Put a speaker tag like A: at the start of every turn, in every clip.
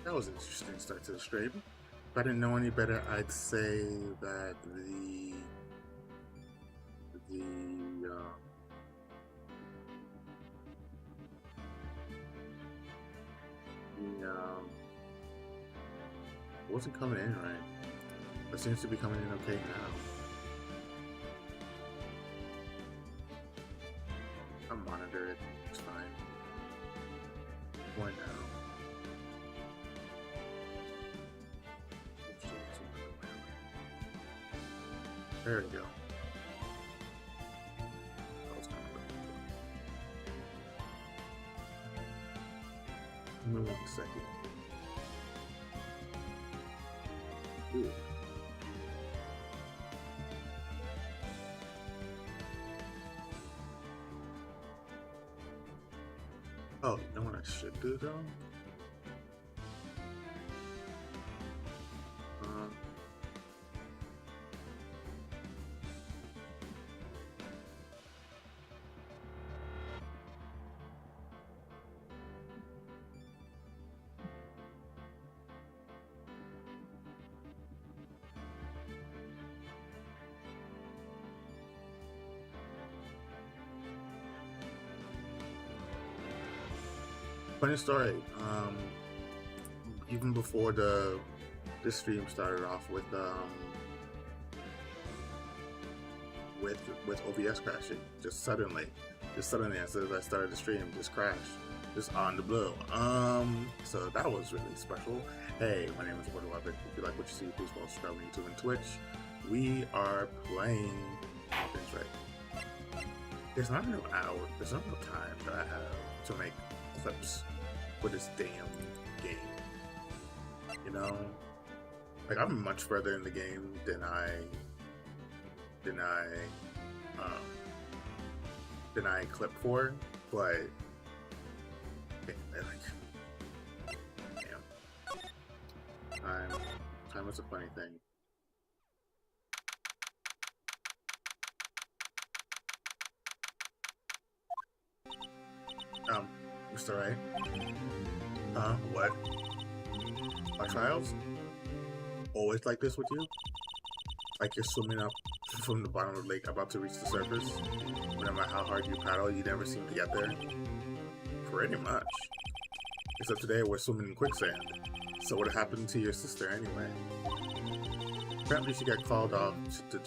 A: That was an interesting start to the stream. If I didn't know any better, I'd say that the it wasn't coming in right. It seems to be coming in okay now. I'll monitor it. It's fine. Why now? There we go. That was kind of Give me 1 second. Ooh. Oh, you know what I should do though? Funny story. Even before this stream started off with OBS crashing, just suddenly as soon as I started the stream, just crashed, just on the blue. So that was really special. Hey, my name is Wright. If you like what you see, please follow, subscribe on YouTube and Twitch. We are playing things right. There's not enough hours. There's not enough time that I have to make clips for this damn game. You know, like I'm much further in the game than I clip for, but like, damn, time is a funny thing. Mr. Wright? What? Our trials? Always like this with you? Like you're swimming up from the bottom of the lake about to reach the surface? No matter how hard you paddle, you never seem to get there? Pretty much. Except today we're swimming in quicksand. So what happened to your sister anyway? Apparently she got called off to the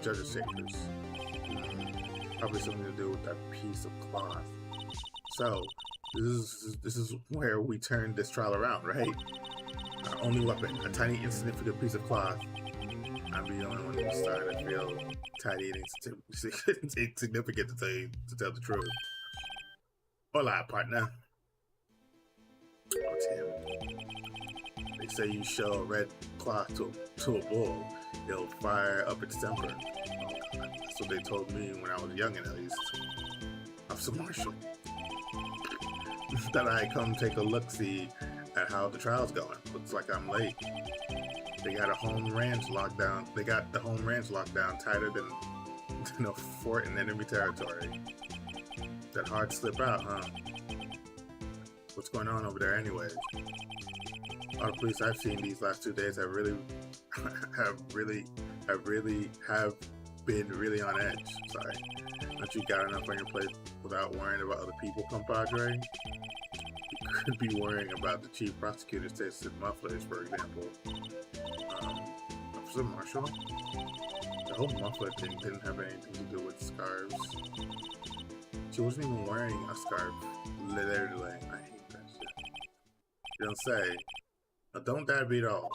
A: judge's chambers. Probably something to do with that piece of cloth. So, this is where we turn this trial around, right? Our only weapon, a tiny insignificant piece of cloth. I'm the only one who's starting to feel tiny and insignificant to tell the truth. Hola, partner. Oh, Tim. They say you show a red cloth to a bull, it'll fire up its temper. Oh, God. That's what they told me when I was young, at least. Officer Marshall. Thought I'd come take a look-see at how the trial's going. Looks like I'm late. They got a home ranch locked down. They got the home ranch locked down tighter than a fort in enemy territory. That hard to slip out, huh? What's going on over there, anyways? All the police I've seen these last 2 days have been really on edge. Sorry. Don't you got enough on your plate without worrying about other people, compadre? You could be worrying about the chief prosecutor's tasted mufflers, for example. Officer Marshall? The whole muffler thing didn't have anything to do with scarves. She wasn't even wearing a scarf. Literally. I hate that shit. You don't say. Now don't that beat all.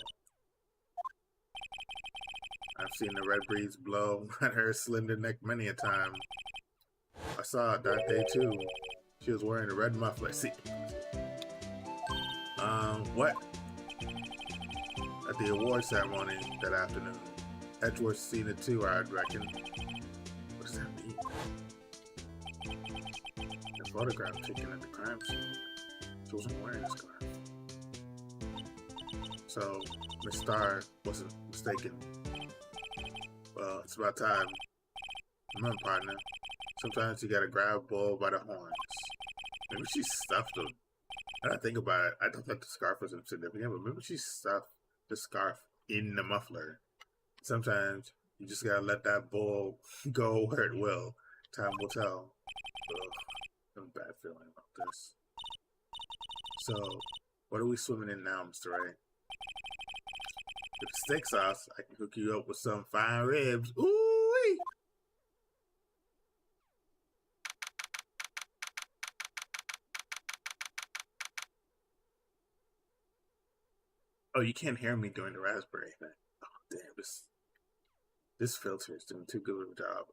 A: I've seen the red breeze blow at her slender neck many a time. I saw it that day too. She was wearing a red muffler. See? What? At the award ceremony that afternoon. Edgeworth's seen it too, I'd reckon. What does that mean? The photograph taken at the crime scene. She wasn't wearing a scarf. So, Miss Starr wasn't mistaken. Well, it's about time. Remember, partner, sometimes you gotta grab a bull by the horns. Maybe she stuffed him. I think about it. I thought that the scarf was insignificant, but maybe she stuffed the scarf in the muffler. Sometimes you just gotta let that bull go where it will. Time will tell. Ugh, I have a bad feeling about this. So, what are we swimming in now, Mr. Wright? If it's steak sauce, I can hook you up with some fine ribs. Ooh-wee! Oh, you can't hear me doing the raspberry thing. Oh, damn, this filter is doing too good of a job.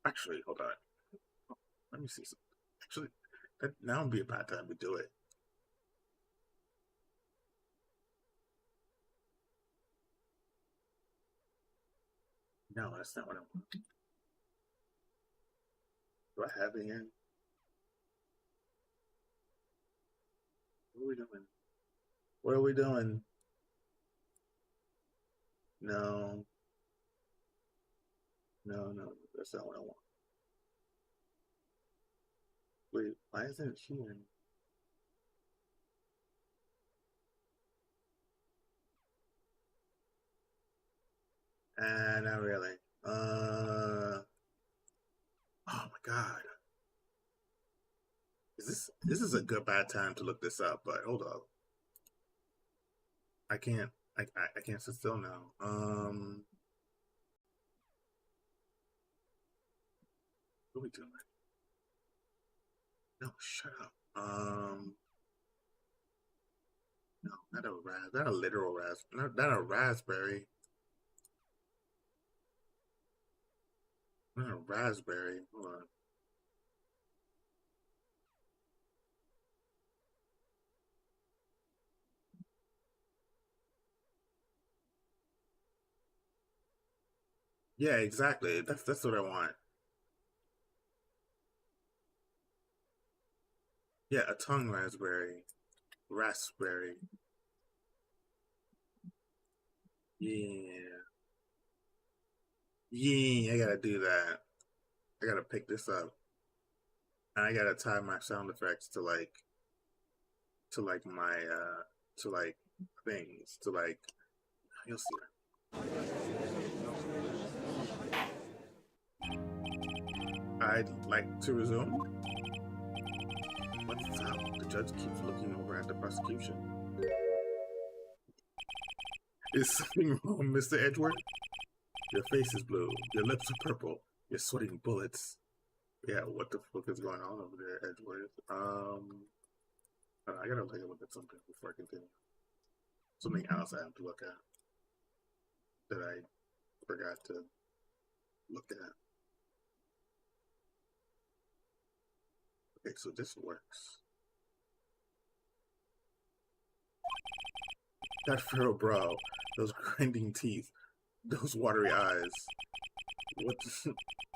A: Actually, hold on. Let me see something. Actually, now would be a bad time to do it. No, that's not what I want. Do I have it here? What are we doing? What are we doing? No. No, that's not what I want. Wait, why isn't it here? Not really. Oh my god. This is a good bad time to look this up, but hold up. I can't I can't sit still now. What are we doing? No, shut up. No, not a literal not a raspberry. Not a raspberry. Hold on. Yeah, exactly. That's what I want. Yeah, a tongue raspberry. Raspberry. Yeah. Yeah, I gotta do that. I gotta pick this up. And I gotta tie my sound effects to like my to like things. To like you'll see. I'd like to resume. What's up? The judge keeps looking over at the prosecution. Is something wrong, Mr. Edward? Your face is blue. Your lips are purple. You're sweating bullets. Yeah, what the fuck is going on over there, Edward? I gotta take a look at something before I continue. Something else I have to look at that I forgot to look at. Okay, so this works. That furrow brow, those grinding teeth, those watery eyes.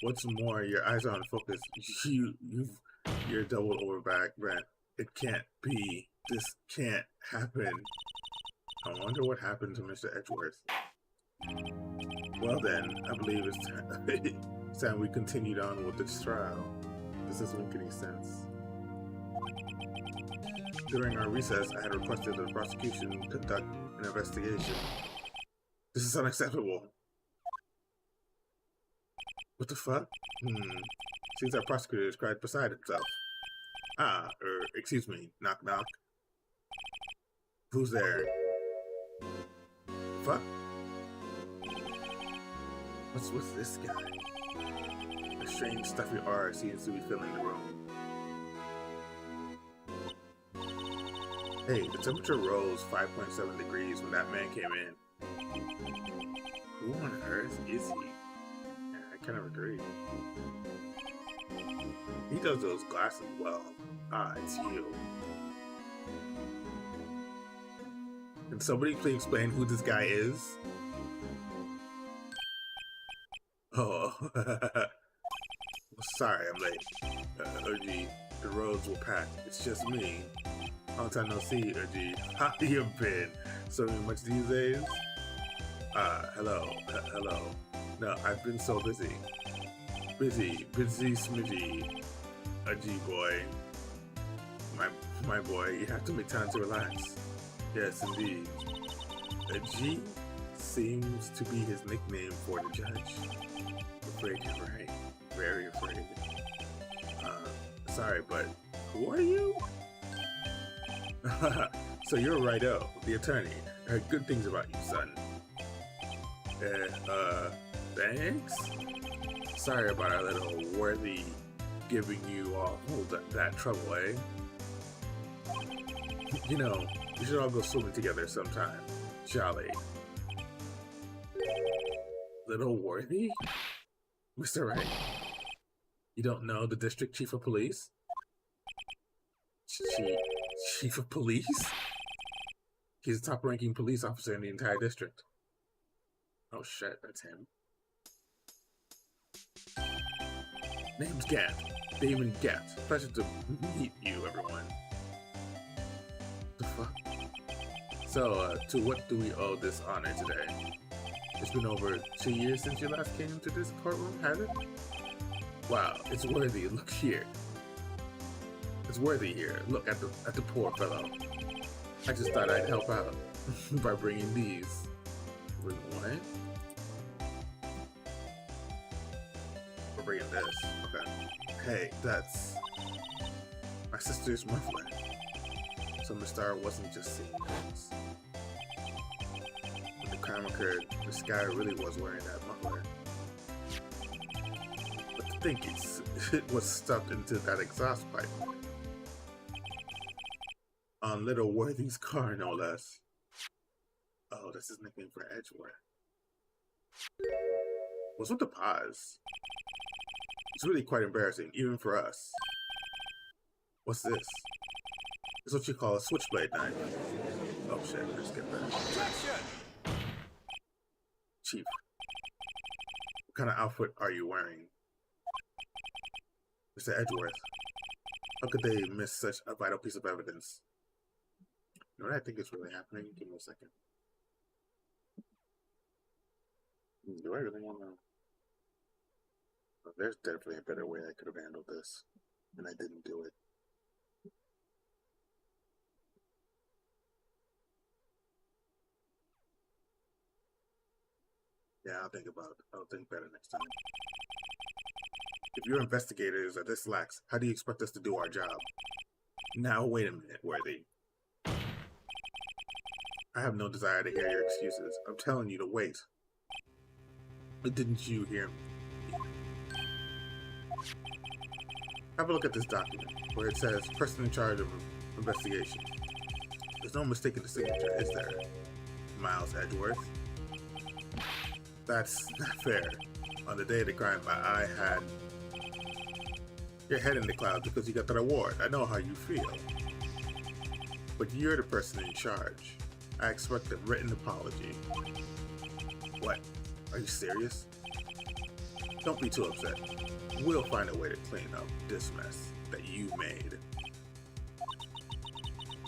A: What's more, your eyes are on focus. You're doubled over back, Brent. It can't be. This can't happen. I wonder what happened to Mr. Edgeworth. Well then, I believe it's time we continued on with this trial. This doesn't make any sense. During our recess, I had requested that the prosecution conduct an investigation. This is unacceptable. What the fuck? Seems our prosecutor is quite beside himself. Excuse me. Knock knock. Who's there? Fuck? What's with this guy? A strange stuffy aura seems to be filling the room. Hey, the temperature rose 5.7 degrees when that man came in. Who on earth is he? Yeah, I kind of agree. He does those glasses well. It's you. Can somebody please explain who this guy is? Oh, sorry, I'm late. OG, the roads were packed. It's just me. Long time no see, OG. How you been? Swimming much these days? Hello. No, I've been so busy. Busy smidgy. OG boy. my boy, you have to make time to relax. Yes, indeed. G seems to be his nickname for the judge. Afraid you're right. Very afraid. Sorry, but who are you? So you're Wright, the attorney. I heard good things about you, son. Thanks? Sorry about our little worthy giving you all that trouble, eh? You know, we should all go swimming together sometime. Jolly. Little worthy? Mr. Wright, you don't know the district chief of police? Chief of police? He's the top-ranking police officer in the entire district. Oh shit, that's him. Name's Gat. Damon Gat. Pleasure to meet you, everyone. The fuck? So, to what do we owe this honor today? It's been over 2 years since you last came to this courtroom, has it? Wow, it's worthy. Look here. It's worthy here. Look at the poor fellow. I just thought I'd help out by bringing these. Bring what? We're bringing this. Okay. Hey, that's my sister's muffler. So Mr. wasn't just seeing things. When the crime occurred, this guy really was wearing that muffler. But to think it was stuffed into that exhaust pipe. On Little Worthy's car, no less. Oh, that's his nickname for Edgeworth. What's with the pause? It's really quite embarrassing, even for us. What's this? It's what you call a switchblade knife. Oh shit, let's get that. Chief, what kind of outfit are you wearing? Mr. Edgeworth, how could they miss such a vital piece of evidence? You know what I think is really happening? Give me a second. Do I really want to? Oh, there's definitely a better way I could have handled this, and I didn't do it. Yeah, I'll think better next time. If you're investigators are this lax, how do you expect us to do our job? Now, wait a minute, Worthy. I have no desire to hear your excuses. I'm telling you to wait. Didn't you hear me? Have a look at this document, where it says person in charge of investigation. There's no mistaking the signature, is there? Miles Edgeworth? That's not fair. On the day of the crime, I had your head in the clouds because you got that award. I know how you feel. But you're the person in charge. I expect a written apology. What? Are you serious? Don't be too upset. We'll find a way to clean up this mess that you made.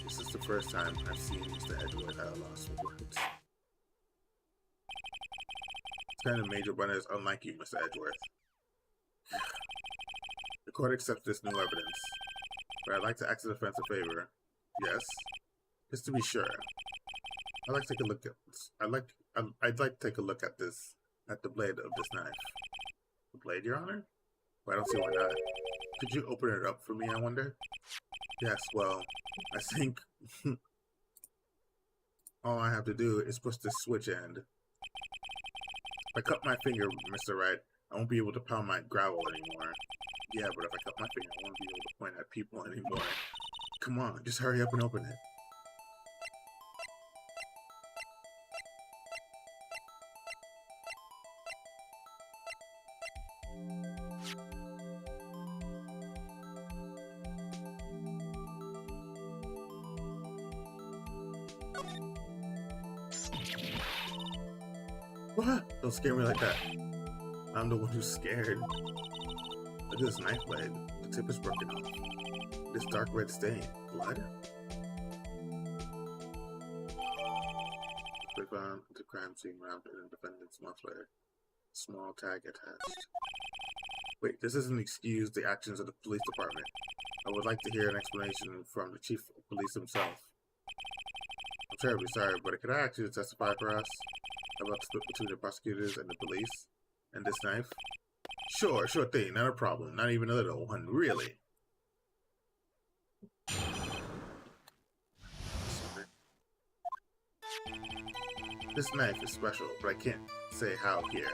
A: This is the first time I've seen Mr. Edgeworth at a loss for words. This kind of major blunder is unlike you, Mr. Edgeworth. The court accepts this new evidence, but I'd like to ask the defense a favor. Yes? Just to be sure. I'd like to take a look at this. I'd like to take a look at this, at the blade of this knife. The blade, Your Honor? Well, I don't see why not. Could you open it up for me, I wonder? Yes, well, I think all I have to do is push this switch end. If I cut my finger, Mr. Wright, I won't be able to pound my gravel anymore. Yeah, but if I cut my finger, I won't be able to point at people anymore. Come on, just hurry up and open it. What? Don't scare me like that. I'm the one who's scared. Look at this knife blade. The tip is broken off. This dark red stain. Blood? We found the crime scene wrapped in the defendant's muffler. Small tag attached. Wait, this doesn't excuse the actions of the police department. I would like to hear an explanation from the chief of police himself. I'm terribly sorry, but could I ask you to testify for us about the split between the prosecutors and the police and this knife? Sure thing, not a problem. Not even a little one, really. This knife is special, but I can't say how here,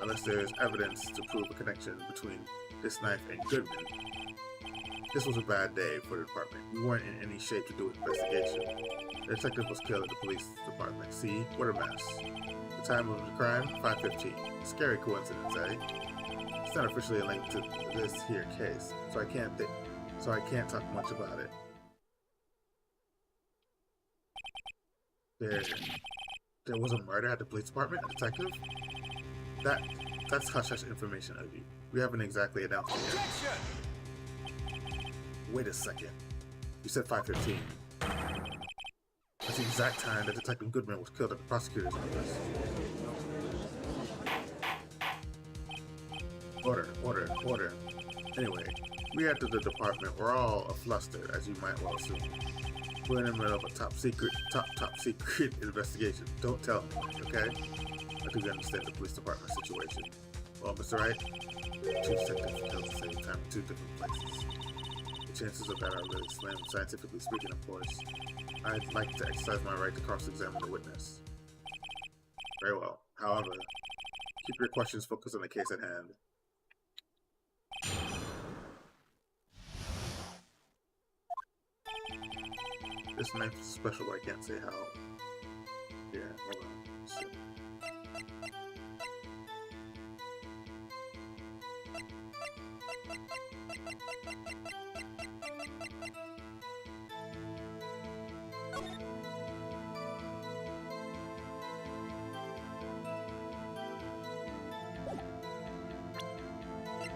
A: unless there is evidence to prove a connection between this knife and Goodman. This was a bad day for the department. We weren't in any shape to do an investigation. The detective was killed at the police department. See? What a mess. The time of the crime? 5:15. Scary coincidence, eh? It's not officially linked to this here case, so I can't talk much about it. There was a murder at the police department, a detective? That's hush-hush information, Ogie. We haven't exactly announced it yet. Wait a second. You said 5:15. That's the exact time that Detective Goodman was killed at the prosecutor's office. Order. Anyway, we at the department were all aflustered, as you might well assume. We're in the middle of a top secret investigation. Don't tell me, okay? I do understand the police department situation. Well, Mr. Wright, two detectives killed at the same time in two different places. The chances of that are really slim, scientifically speaking, of course. I'd like to exercise my right to cross-examine the witness. Very well. However, keep your questions focused on the case at hand. This knife is special, but I can't say how. Yeah, hold on. Let's see.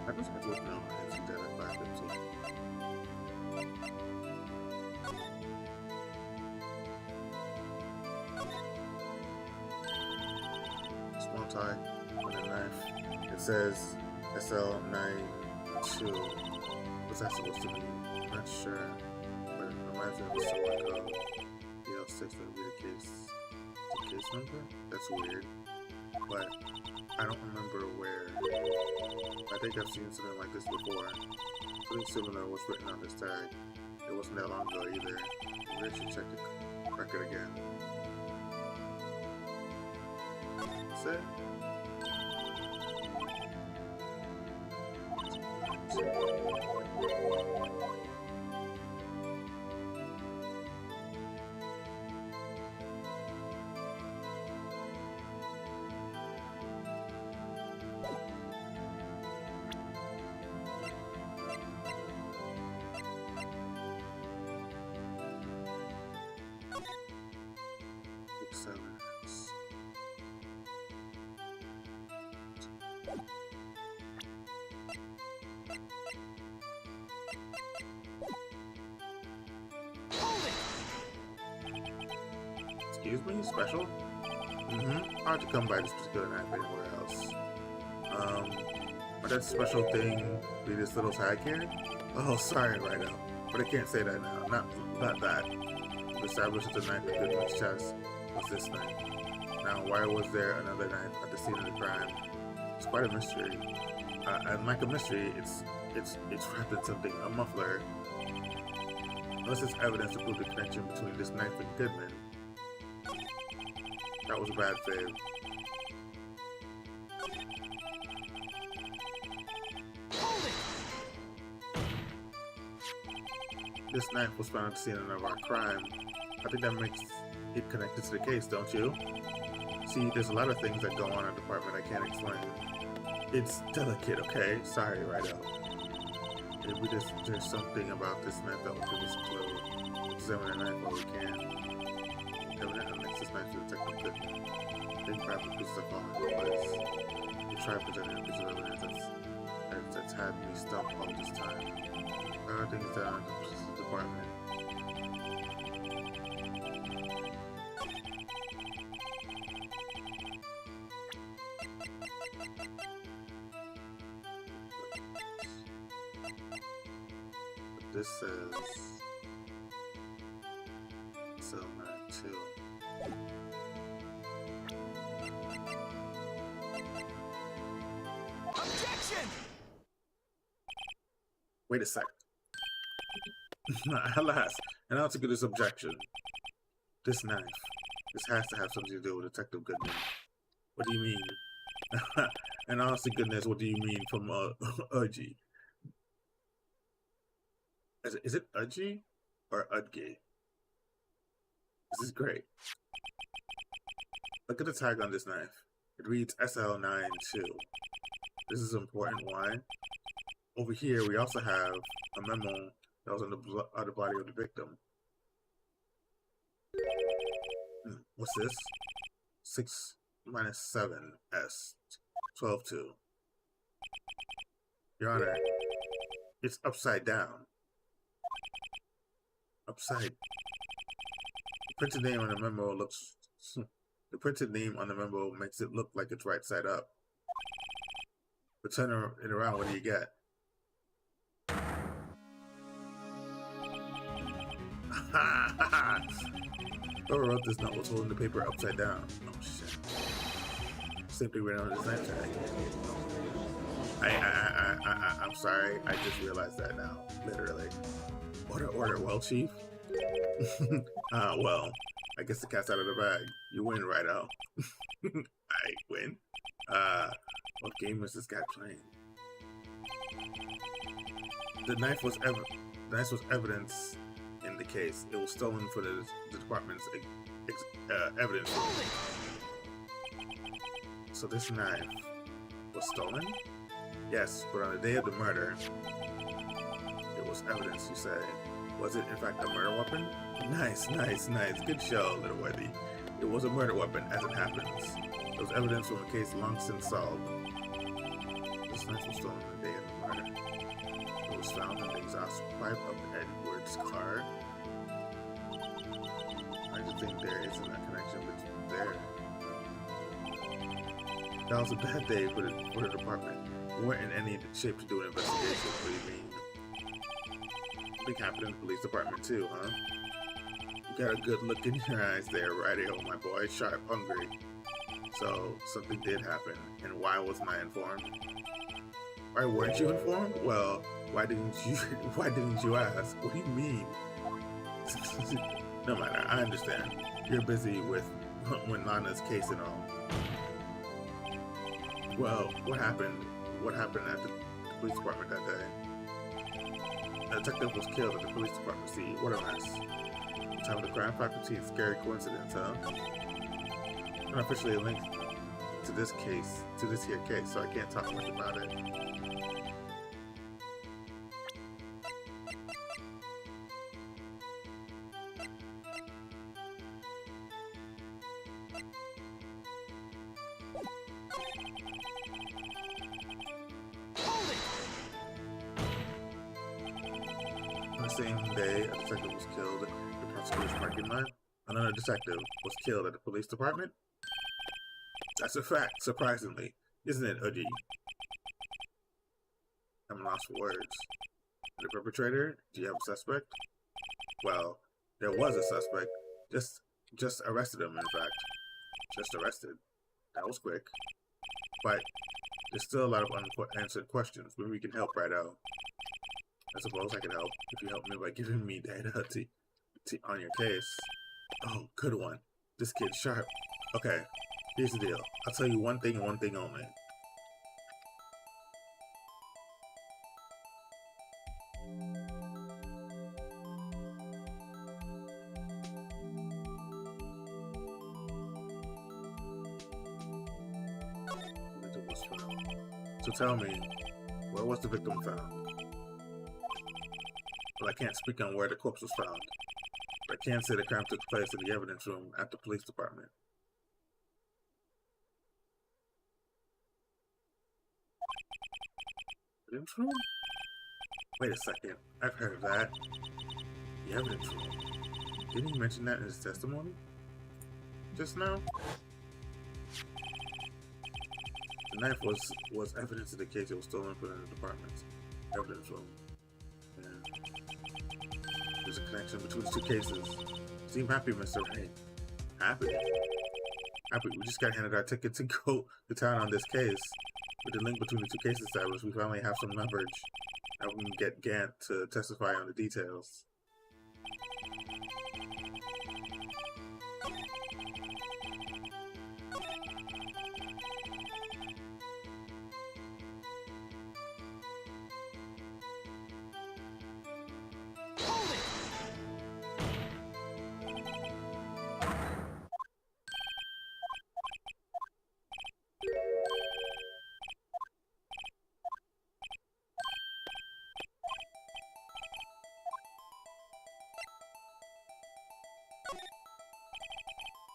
A: I just have to look now and see that at 5:15. Small tie on a knife. It says SL92. What's that supposed to mean? I'm not sure. But imagine it was someone called DL6 that would be the case. The case number? That's weird. But I don't remember where. I think I've seen something like this before. Something similar was written on this tag. It wasn't that long ago either. Maybe I should check the record again. That's it. Excuse me? Special? Hard to come by this particular knife anywhere else. Would that special thing be this little tag here? Oh, sorry, Wright, but I can't say that now. Not that. We established that the knife in Goodman's chest was this knife. Now, why was there another knife at the scene of the crime? It's quite a mystery. And like a mystery, it's wrapped in something, a muffler. Unless it's evidence to prove the connection between this knife and Goodman. That was a bad fave. This knife was found at the scene of our crime. I think that makes it connected to the case, don't you? See, there's a lot of things that go on in the department I can't explain. It's delicate, okay? Sorry, Wright. Maybe there's something about this knife that will give us a clue. Examine the knife while we can. Evidently makes this knife to Detective Goodman. Then grab the piece of all in place. We try presenting a piece of evidence that's had me stumped all this time. There are things that are in the department. this says cell 92.
B: Objection!
A: Wait a sec. Alas, and I'll take this objection. This knife. This has to have something to do with Detective Goodman. What do you mean? And honest to goodness, what do you mean from Udgy? Is it Udgy or Udgy? This is great. Look at the tag on this knife. It reads SL92. This is important. Why? Over here, we also have a memo that was on the body of the victim. What's this? 6 minus 7 S 12-2. Your Honor, it's upside down. Upside. The printed name on the memo looks. The printed name on the memo makes it look like it's right side up. But turn it around, what do you get? Whoever wrote this note was holding the paper upside down. Oh shit. Simply written on his knife tag. I'm sorry, I just realized that now. Literally. Order, well, Chief? Well, I guess the cat's out of the bag. You win, Wright. I win? What game is this guy playing? The knife was evidence in the case. It was stolen for the department's evidence. So this knife was stolen? Yes, but on the day of the murder, it was evidence, you say. Was it in fact a murder weapon? Nice. Good show, little worthy. It was a murder weapon, as it happens. It was evidence from a case long since solved. This knife was stolen on the day of the murder. It was found in the exhaust pipe of Edward's car. I just think there isn't a connection between there. That was a bad day for the department. We weren't in any shape to do an investigation. What do you mean? Something happened in the police department too, huh? You got a good look in your eyes there, Wrighty, oh my boy, sharp, hungry. So, something did happen, and why wasn't I informed? Why weren't you informed? Well, why didn't you ask? What do you mean? No matter, I understand. You're busy with Lana's case and all. Well, what happened? What happened at the police department that day? The detective was killed at the police department. See, what a mess. The time of the crime faculty and scary coincidence, huh? I'm officially linked to this here case, so I can't talk much about it. On the same day, a detective was killed at the prosecutor's parking lot. Another detective was killed at the police department. That's a fact, surprisingly. Isn't it, Udgy? I'm lost for words. The perpetrator? Do you have a suspect? Well, there was a suspect. Just arrested him, in fact. Just arrested. That was quick. But there's still a lot of unanswered questions. Maybe we can help right out. I suppose I can help if you help me by giving me data on your case. Oh, good one. This kid's sharp. Okay, here's the deal. I'll tell you one thing and one thing only. The victim was found. So tell me, where was the victim found? Well, I can't speak on where the corpse was found. But I can say the crime took place in the evidence room at the police department. Evidence room? Wait a second. I've heard of that. The evidence room. Didn't he mention that in his testimony? Just now? The knife was evidence of the case that was stolen from the department's evidence room. Yeah. There's a connection between the two cases. Seem happy, Mr. Wright. Happy? Happy. We just got handed our ticket to go to town on this case. With the link between the two cases established, we finally have some leverage. Now we can get Gant to testify on the details.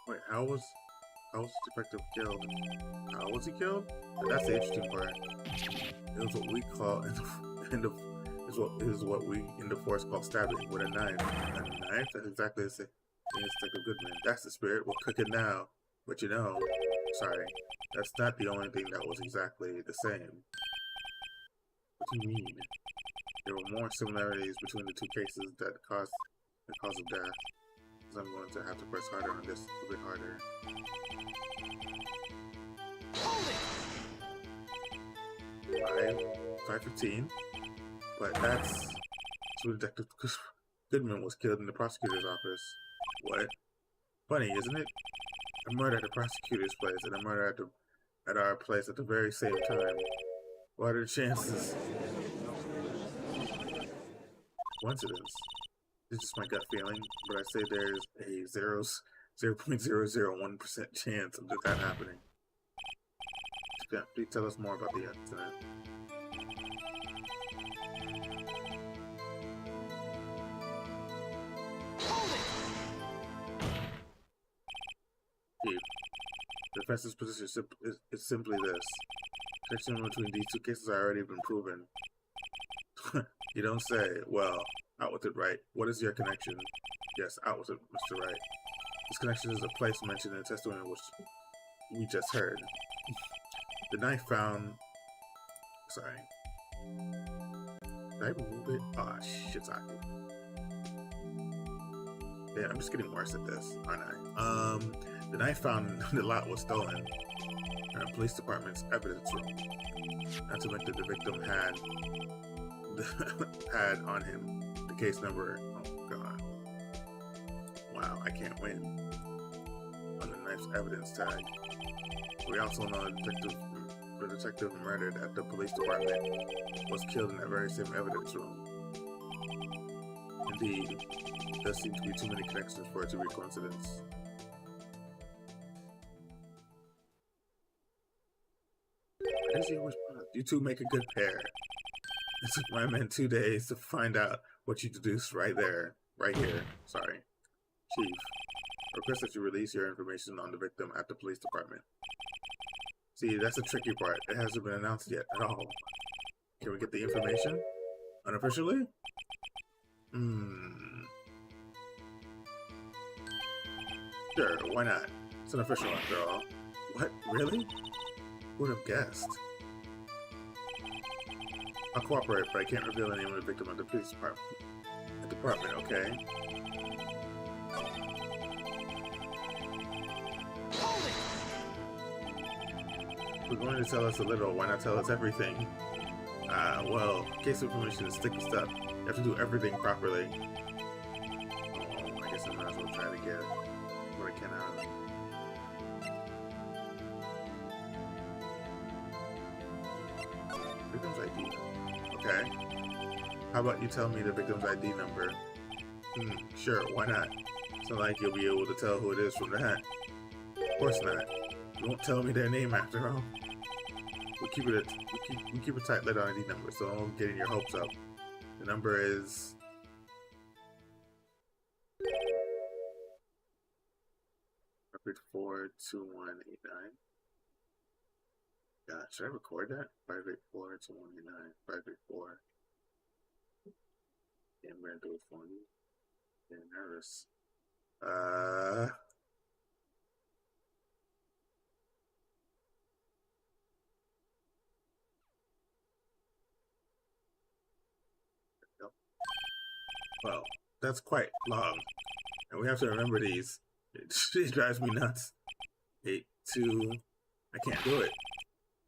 A: Wait, how was Detective killed? How was he killed? That's the interesting part. It was what we call is what we in the force call stabbing with a knife. A knife? That's exactly the same thing as Detective Goodman. That's the spirit. We'll cook it now. But you know, sorry, that's not the only thing that was exactly the same. What do you mean? There were more similarities between the two cases that caused the cause of death. I'm going to have to press harder on this, a bit harder. 5:15, but that's so Detective Goodman was killed in the prosecutor's office. What? Funny, isn't it? A murder at the prosecutor's place and a murder at our place at the very same time. What are the chances? Coincidence. It's just my gut feeling, but I say there's a 0.001% chance of that happening. Yeah, please tell us more about the incident. Chief, the defense's position is simply this. Connection between these two cases has already been proven. You don't say. Well, out with it, Wright. What is your connection? Yes, out with it, Mr. Wright. This connection is a place mentioned in the testimony which we just heard. The knife found... Sorry. Did I remove it? Ah, oh, shit, sorry. Yeah, I'm just getting worse at this, aren't I? The knife found in the lot was stolen in the police department's evidence room. Not to mention the victim had on him the case number. Oh god! Wow, I can't win on the knife's evidence tag. We also know the detective murdered at the police department was killed in that very same evidence room. Indeed, there seem to be too many connections for it to be a coincidence. You two make a good pair. It took my men 2 days to find out what you deduced right here. Sorry. Chief, request that you release your information on the victim at the police department. See, that's the tricky part. It hasn't been announced yet at all. Can we get the information? Unofficially? Sure, why not? It's unofficial after all. What? Really? Who would have guessed? I'll cooperate, but I can't reveal the name of the victim at the police department. Okay? If we're going to tell us a little, why not tell us everything? Well, case information is sticky stuff. You have to do everything properly. Oh, I guess I might as well try to get what I can out of it. Victim's ID. Okay. How about you tell me the victim's ID number? Sure, why not? It's not like you'll be able to tell who it is from that. Of course not. You won't tell me their name after all. We keep a tight lid on ID number, so don't get your hopes up. The number is 584-2189. God, should I record that? 584-2189. 584. Yeah, I'm gonna do it for you. Getting nervous. Well, That's quite long. And we have to remember these. It drives me nuts. 8, 2... I can't do it.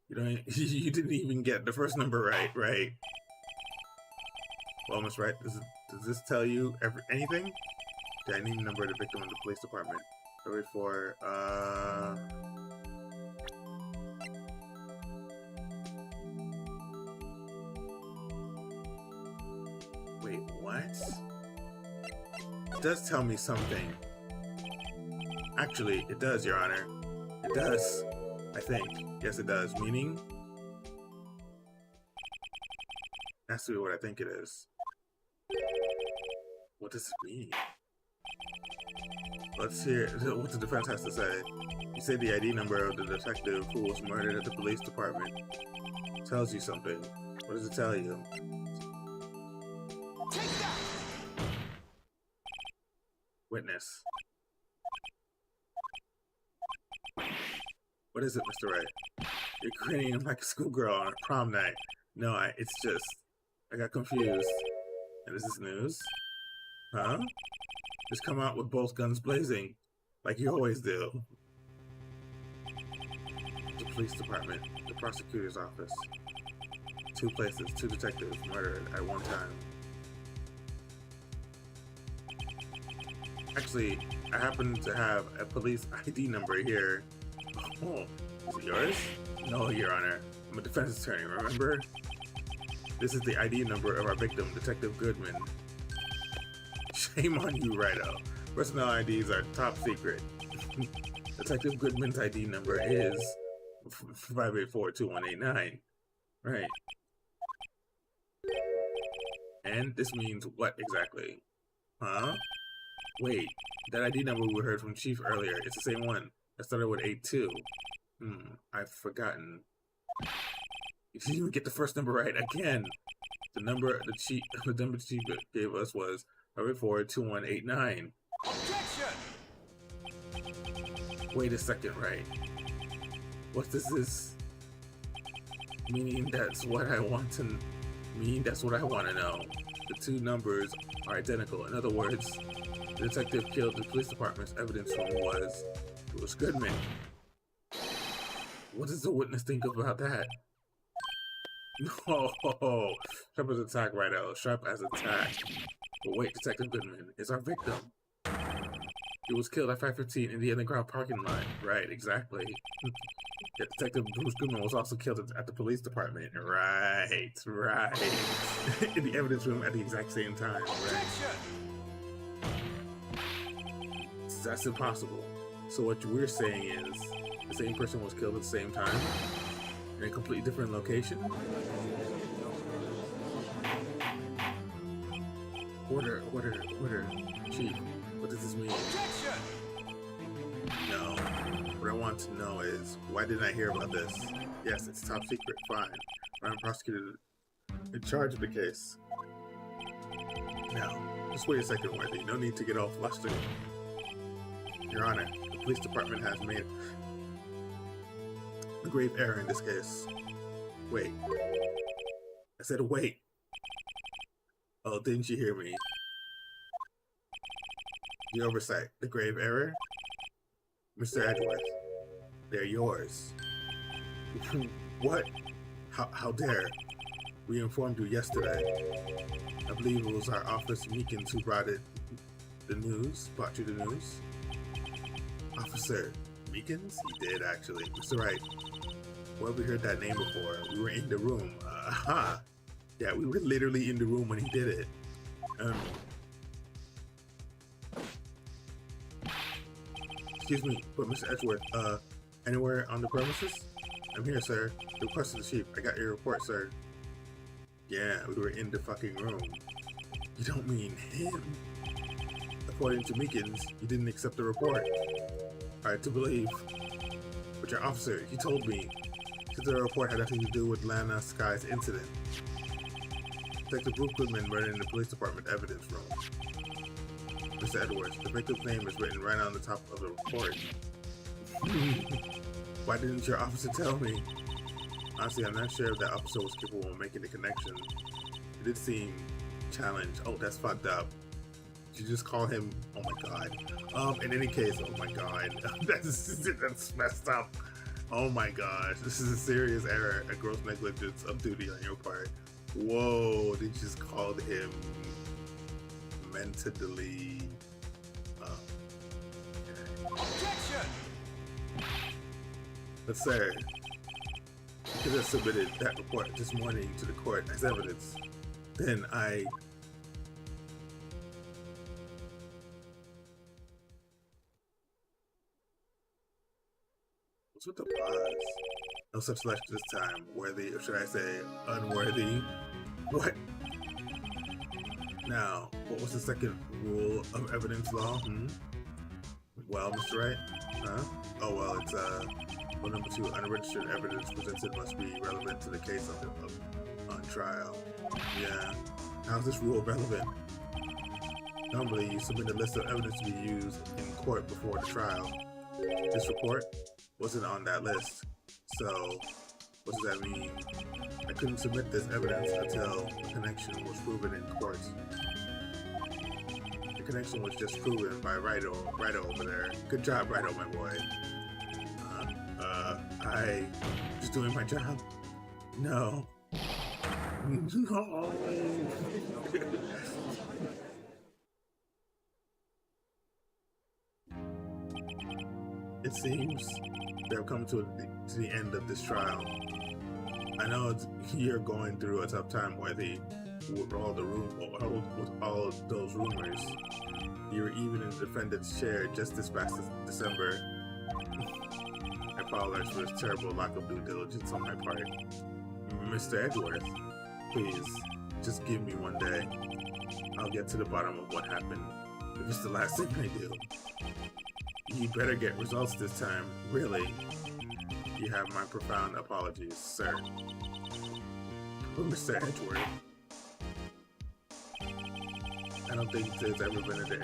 A: You don't. You didn't even get the first number right, right? Well, Miss Wright, does this tell you anything? Okay, I need the number of the victim in the police department. February 4, wait, what? It does tell me something. Actually, it does, Your Honor. It does. I think. Yes, it does. Meaning? That's what I think it is. What does it mean? Let's hear what the defense has to say. You say the ID number of the detective who was murdered at the police department tells you something. What does it tell you? Take that! Witness. What is it, Mr. Wright? You're grinning like a schoolgirl on a prom night. No, it's just... I got confused. And is this news? Huh? Just come out with both guns blazing, like you always do. The police department, the prosecutor's office. 2 places, 2 detectives murdered at one time. Actually, I happen to have a police ID number here. Oh, is it yours? No, Your Honor. I'm a defense attorney, remember? This is the ID number of our victim, Detective Goodman. Shame on you, Righto. Personnel IDs are top secret. Detective Goodman's ID number is 584-2189. Right. And this means what exactly? Huh? Wait, that ID number we heard from Chief earlier, it's the same one. That started with 82. I've forgotten. You didn't even get the first number right again. The number the chief gave us was 584-2189. Objection! Wait a second, right? What does this mean? That's what I want to That's what I want to know. The 2 numbers are identical. In other words, the detective killed the police department's evidence room was Goodman. What does the witness think about that? No, sharp as attack, Righto. Sharp as attack. But wait, Detective Goodman is our victim. He was killed at 5:15 in the underground parking lot. Right, exactly. Yet Detective Bruce Goodman was also killed at the police department. Right. In the evidence room at the exact same time. Right. That's impossible. So what we're saying is the same person was killed at the same time in a completely different location? Order. Chief, what does this mean? No. What I want to know is, why didn't I hear about this? Yes, it's top secret, fine. But I'm prosecuted in charge of the case. Now, just wait a second, Worthy. No need to get all flustered. Your Honor, the police department has made a grave error in this case. Wait. I said wait. Oh, didn't you hear me? The oversight, the grave error? Mr. Edgeworth, they're yours. What? How dare? We informed you yesterday. I believe it was our officer Meekins who brought you the news. Officer Meekins? He did, actually. Mr. Wright, well, we heard that name before. We were in the room. Aha! Yeah, we were literally in the room when he did it. Excuse me, but Mr. Edgeworth, anywhere on the premises? I'm here, sir. Request of the chief. I got your report, sir. Yeah, we were in the fucking room. You don't mean him? According to Meekins, you didn't accept the report. Hard to believe. But your officer, he told me that the report had nothing to do with Lana Sky's incident. Detective Bruce Goodman murdered in the police department evidence room. Mr. Edwards, the victim's name is written right on the top of the report. Why didn't your officer tell me? Honestly, I'm not sure if that officer was capable of making the connection. It did seem challenged. Oh, that's fucked up. you just call him? Oh my god. In any case, oh my god, that's messed up. Oh my gosh, this is a serious error, a gross negligence of duty on your part. Whoa, they just called him mentally.
B: Objection!
A: But sir, you could have submitted that report this morning to the court as evidence. Then I... What's with the pause? No such selection this time. Worthy, or should I say unworthy? What? Now, what was the second rule of evidence law? Well, Mr. Wright? Huh? Oh, well, it's, rule number 2, unregistered evidence presented must be relevant to the case on trial. Yeah. How's this rule relevant? Normally, you submit a list of evidence to be used in court before the trial. This report wasn't on that list. So, what does that mean? I couldn't submit this evidence until the connection was proven in court. The connection was just proven by Wright over there. Good job, Wright, my boy. I just doing my job? No. No. It seems we have come to the end of this trial. I know you're going through a tough time, Worthy, with all those rumors. You were even in the defendant's chair just this past December. I apologize for this terrible lack of due diligence on my part. Mr. Edgeworth, please, just give me one day. I'll get to the bottom of what happened. If it's the last thing I do. You better get results this time, really. You have my profound apologies, sir. But Mr. Edgeworth, I don't think there's ever been an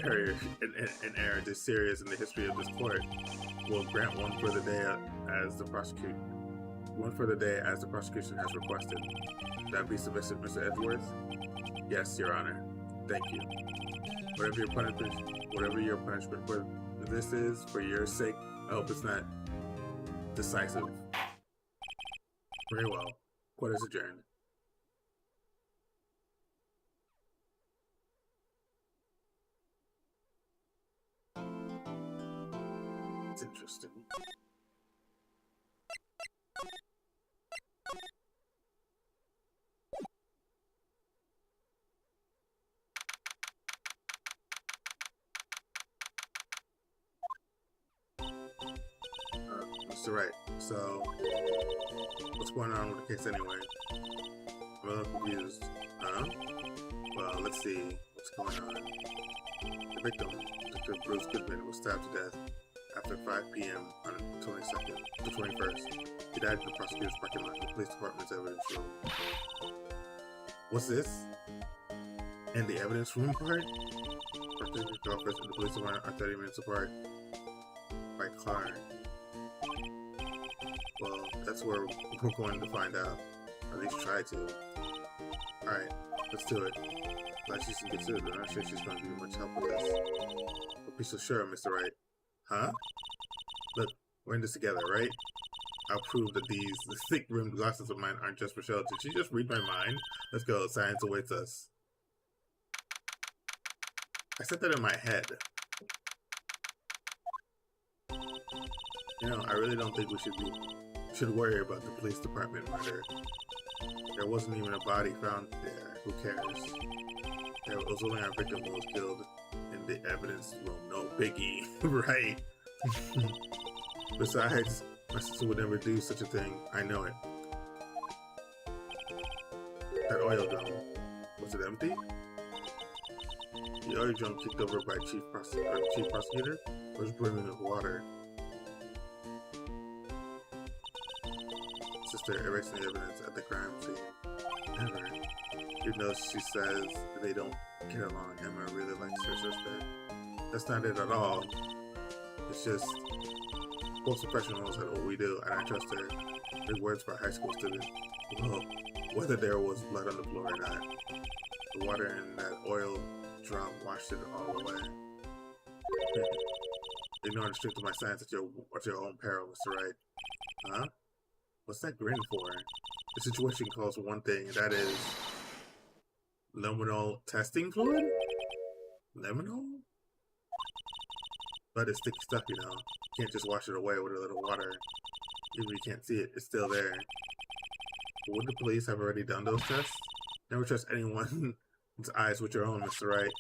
A: error this serious in the history of this court. We'll grant one further day as the prosecution has requested. Would that be sufficient, Mr. Edgeworth? Yes, Your Honor. Thank you. Whatever your punishment for this is, for your sake, I hope it's not decisive. Very well. Court is adjourned. It's interesting. Mr. Wright, so what's going on with the case anyway? I'm a little confused. Well, let's see what's going on. The victim, Dr. Bruce Goodman, was stabbed to death after 5 p.m. on the 21st. He died in the prosecutor's parking lot in the police department's evidence room. What's this? And the evidence room part? Prosecutor's office and the police department are 30 minutes apart by car. Well, that's where we're going to find out. Or at least try to. Alright, let's do it. Glad she's considered, but I'm not sure she's going to be much help with this. Don't be so sure, Mr. Wright. Huh? Look, we're in this together, right? I'll prove that these thick-rimmed glasses of mine aren't just for show. Did she just read my mind? Let's go, science awaits us. I said that in my head. You know, I really don't think we should worry about the police department murder. There wasn't even a body found there. Who cares? It was only our victim who was killed in the evidence room. No biggie, right? Besides, my sister would never do such a thing. I know it. That oil drum, was it empty? The oil drum kicked over by chief prosecutor was brimming with water. Sister erasing the evidence at the crime scene. Never. Even though she says they don't get along, Emma really likes her sister. That's not it at all. It's just both professionals at what we do, and I trust her. Big words for a high school student. Well, whether there was blood on the floor or not, the water in that oil drop washed it all away. Ignore the strength of my science at your own peril, Mr. Wright. Huh? What's that grin for? The situation calls for one thing, and that is luminol testing fluid? Luminol? But it's sticky stuff, you know. You can't just wash it away with a little water. Even if you can't see it, it's still there. But wouldn't the police have already done those tests? Never trust anyone's eyes with your own, Mr. Wright.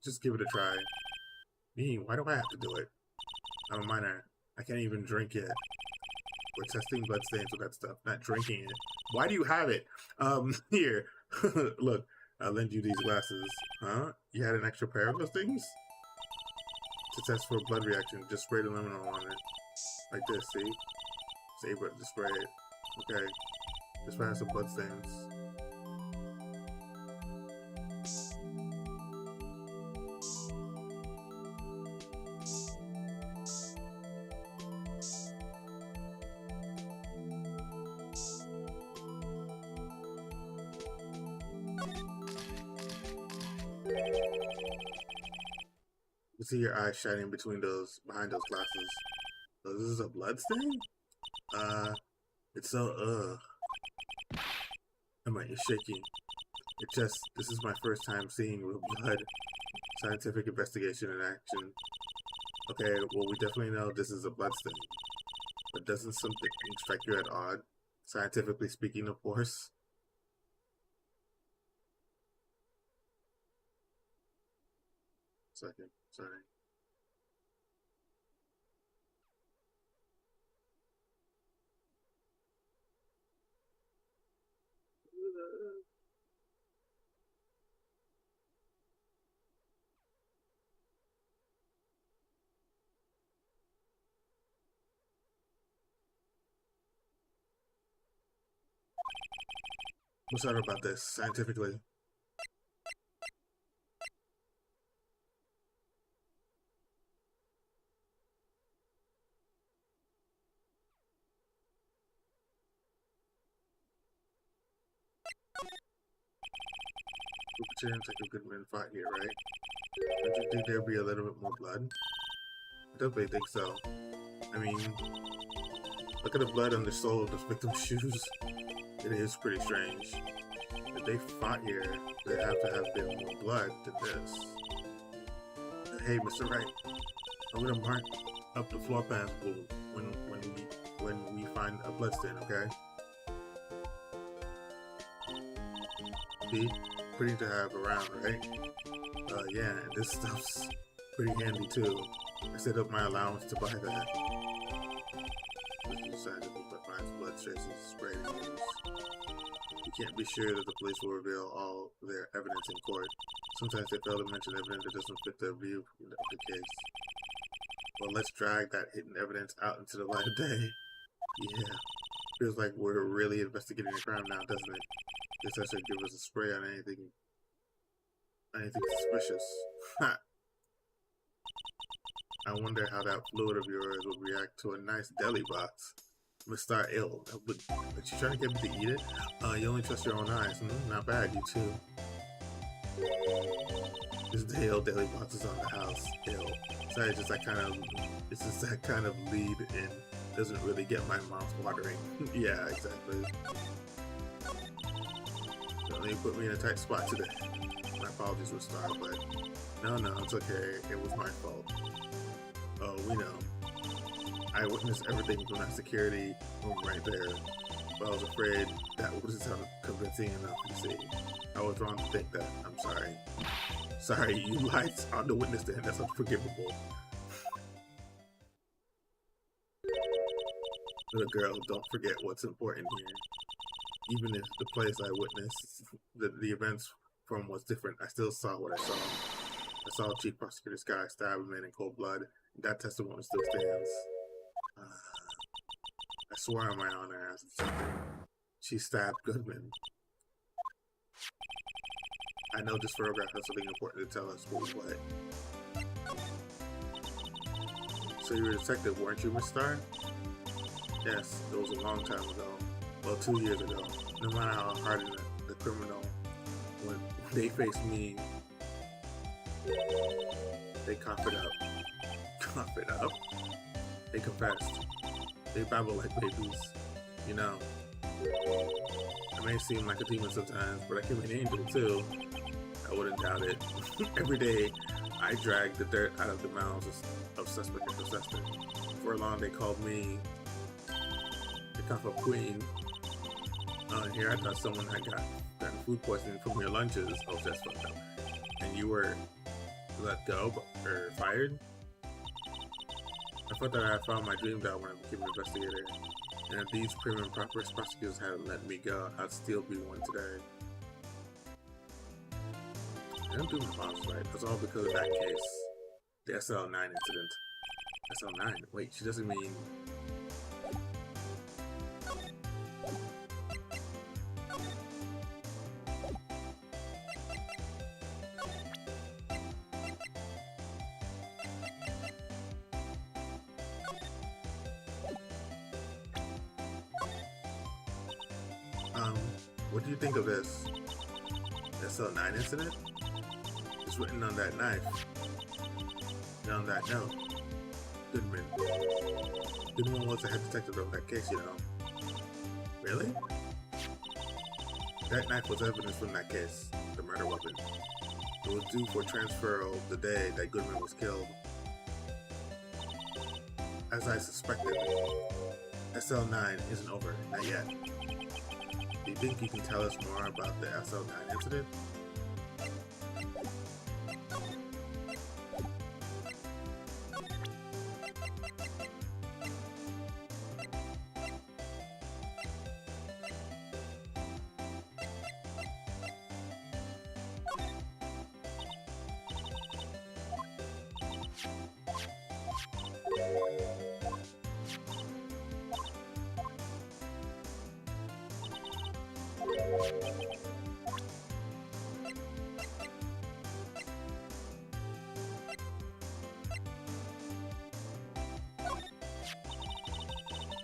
A: Just give it a try. Me? Why do I have to do it? I'm a minor. I can't even drink it. We're testing bloodstains with that stuff, not drinking it. Why do you have it? Here. Look, I'll lend you these glasses. Huh? You had an extra pair of those things? To test for a blood reaction, just spray the luminol on it. Like this, see? Save it, just spray it. Okay. This one has some bloodstains. You see your eyes shining behind those glasses. So this is a blood stain? It's so, Emma, you're shaking. This is my first time seeing real blood. Scientific investigation in action. Okay, well, we definitely know this is a blood stain. But doesn't something strike you at odd? Scientifically speaking, of course. Second, sorry. What's that about this, scientifically? Seems like a good man fought here, right? Don't you think there'll be a little bit more blood? I definitely think so. I mean, look at the blood on the sole of the victim's shoes. It is pretty strange. If they fought here, there have to have been more blood than this. Hey, Mr. Wright, I'm gonna mark up the floor plan when we find a bloodstain, okay? See? Pretty to have around, right? Yeah, and this stuff's pretty handy too. I set up my allowance to buy that. Just decided to put my blood traces sprayed and used. You can't be sure that the police will reveal all their evidence in court. Sometimes they fail to mention evidence that doesn't fit their view of the case. Well, let's drag that hidden evidence out into the light of day. Yeah. Feels like we're really investigating a crime now, doesn't it? Guess I should give us a spray on anything suspicious. Ha! I wonder how that fluid of yours would react to a nice deli box. I'm gonna start ill. But you trying to get me to eat it? You only trust your own eyes. Not bad, you too. This day-old deli box is on the house. Ill. Sorry, it's just that kind of lead in. Doesn't really get my mouth watering. Yeah, exactly. They put me in a tight spot today. My apologies for Star, but no, it's okay. It was my fault. Oh, we know. I witnessed everything from that security room right there, but I was afraid that wasn't convincing enough, you see. I was wrong to think that. I'm sorry. Sorry, you lied on the witness stand. That's unforgivable. Little girl, don't forget what's important here. Even if the place I witnessed the events from was different, I still saw what I saw. I saw Chief Prosecutor's guy stab a man in cold blood, and that testimony still stands. I swear on my honor as it's something. She stabbed Goodman. I know this photograph has something important to tell us, but what? So you were a detective, weren't you, Miss Starr? Yes, it was a long time ago. Well, 2 years ago. No matter how hardened the criminal, when they face me, They cough it up. Cough it up. They confessed. They babble like babies. You know, I may seem like a demon sometimes, but I can be an angel too. I wouldn't doubt it. Every day, I drag the dirt out of the mouths of suspect and suspect. For long, they called me the cough up queen. Here I thought someone had gotten food poisoning from your lunches. Oh, that's fucked up. And you were let go or fired? I thought that I had found my dream job when I became an investigator. And if these premium prosecutors hadn't let me go, I'd still be one today. And I'm doing my mom's right. That's all because of that case. The SL9 incident. SL9? Wait, she doesn't mean... What do you think of this? SL9 incident? It's written on that knife. And on that note. Goodman. Goodman was the head detective of that case, you know. Really? That knife was evidence from that case. The murder weapon. It was due for transfer the day that Goodman was killed. As I suspected, SL9 isn't over, not yet. Do you think you can tell us more about the SL9 incident?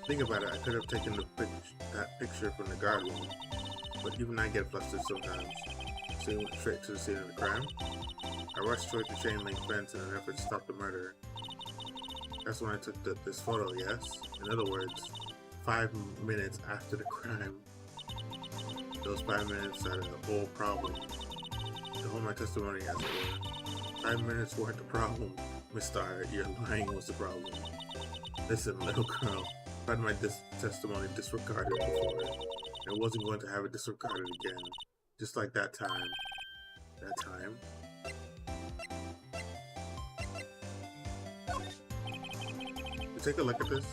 A: Think about it, I could have taken that picture from the guard room, but even I get flustered sometimes, so we went straight to the scene of the crime. I rushed toward the chain link fence in an effort to stop the murder. That's when I took this photo, yes? In other words, 5 minutes after the crime. Those 5 minutes had a whole problem. To hold my testimony as it were. 5 minutes weren't the problem, Miss Starr, your lying was the problem. Listen, little girl. I had my testimony disregarded before. I wasn't going to have it disregarded again. Just like that time. That time. You take a look at this?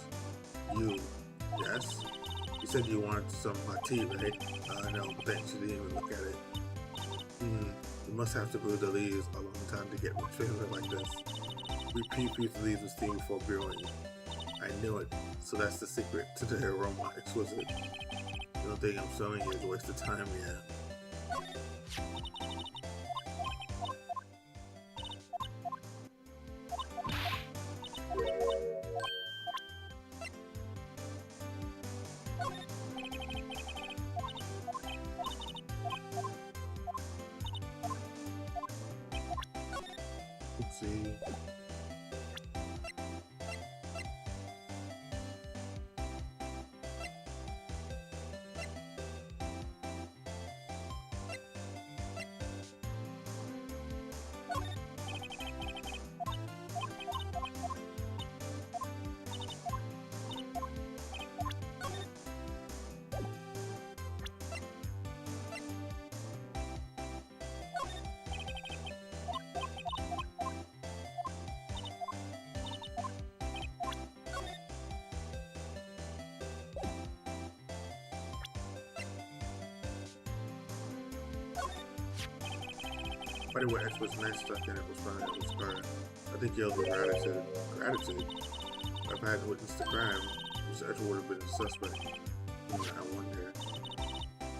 A: You. Yes? You said you wanted some hot tea, right? No, but thanks, you didn't even look at it. You must have to brew the leaves a long time to get much flavor like this. We pre-fuse the leaves with steam before brewing. I knew it. So that's the secret to the aroma. Exquisite. The only thing I'm showing you is a waste of time, yeah. Let's see. Funny what X was man stuck in it was found in his car. I think yelled with gratitude. Gratitude? If I hadn't witnessed the crime, Mr. X would have been the suspect. I wonder.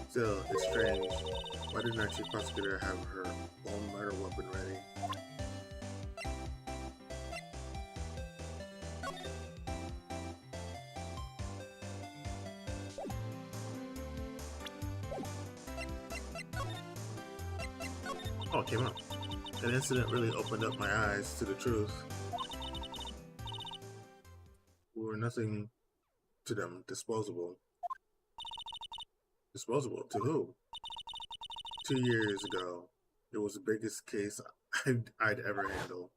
A: Still, it's strange. Why didn't our chief prosecutor have her own murder weapon ready? Oh, it came up. That incident really opened up my eyes to the truth. We were nothing to them, disposable. Disposable to who? 2 years ago, it was the biggest case I'd ever handle.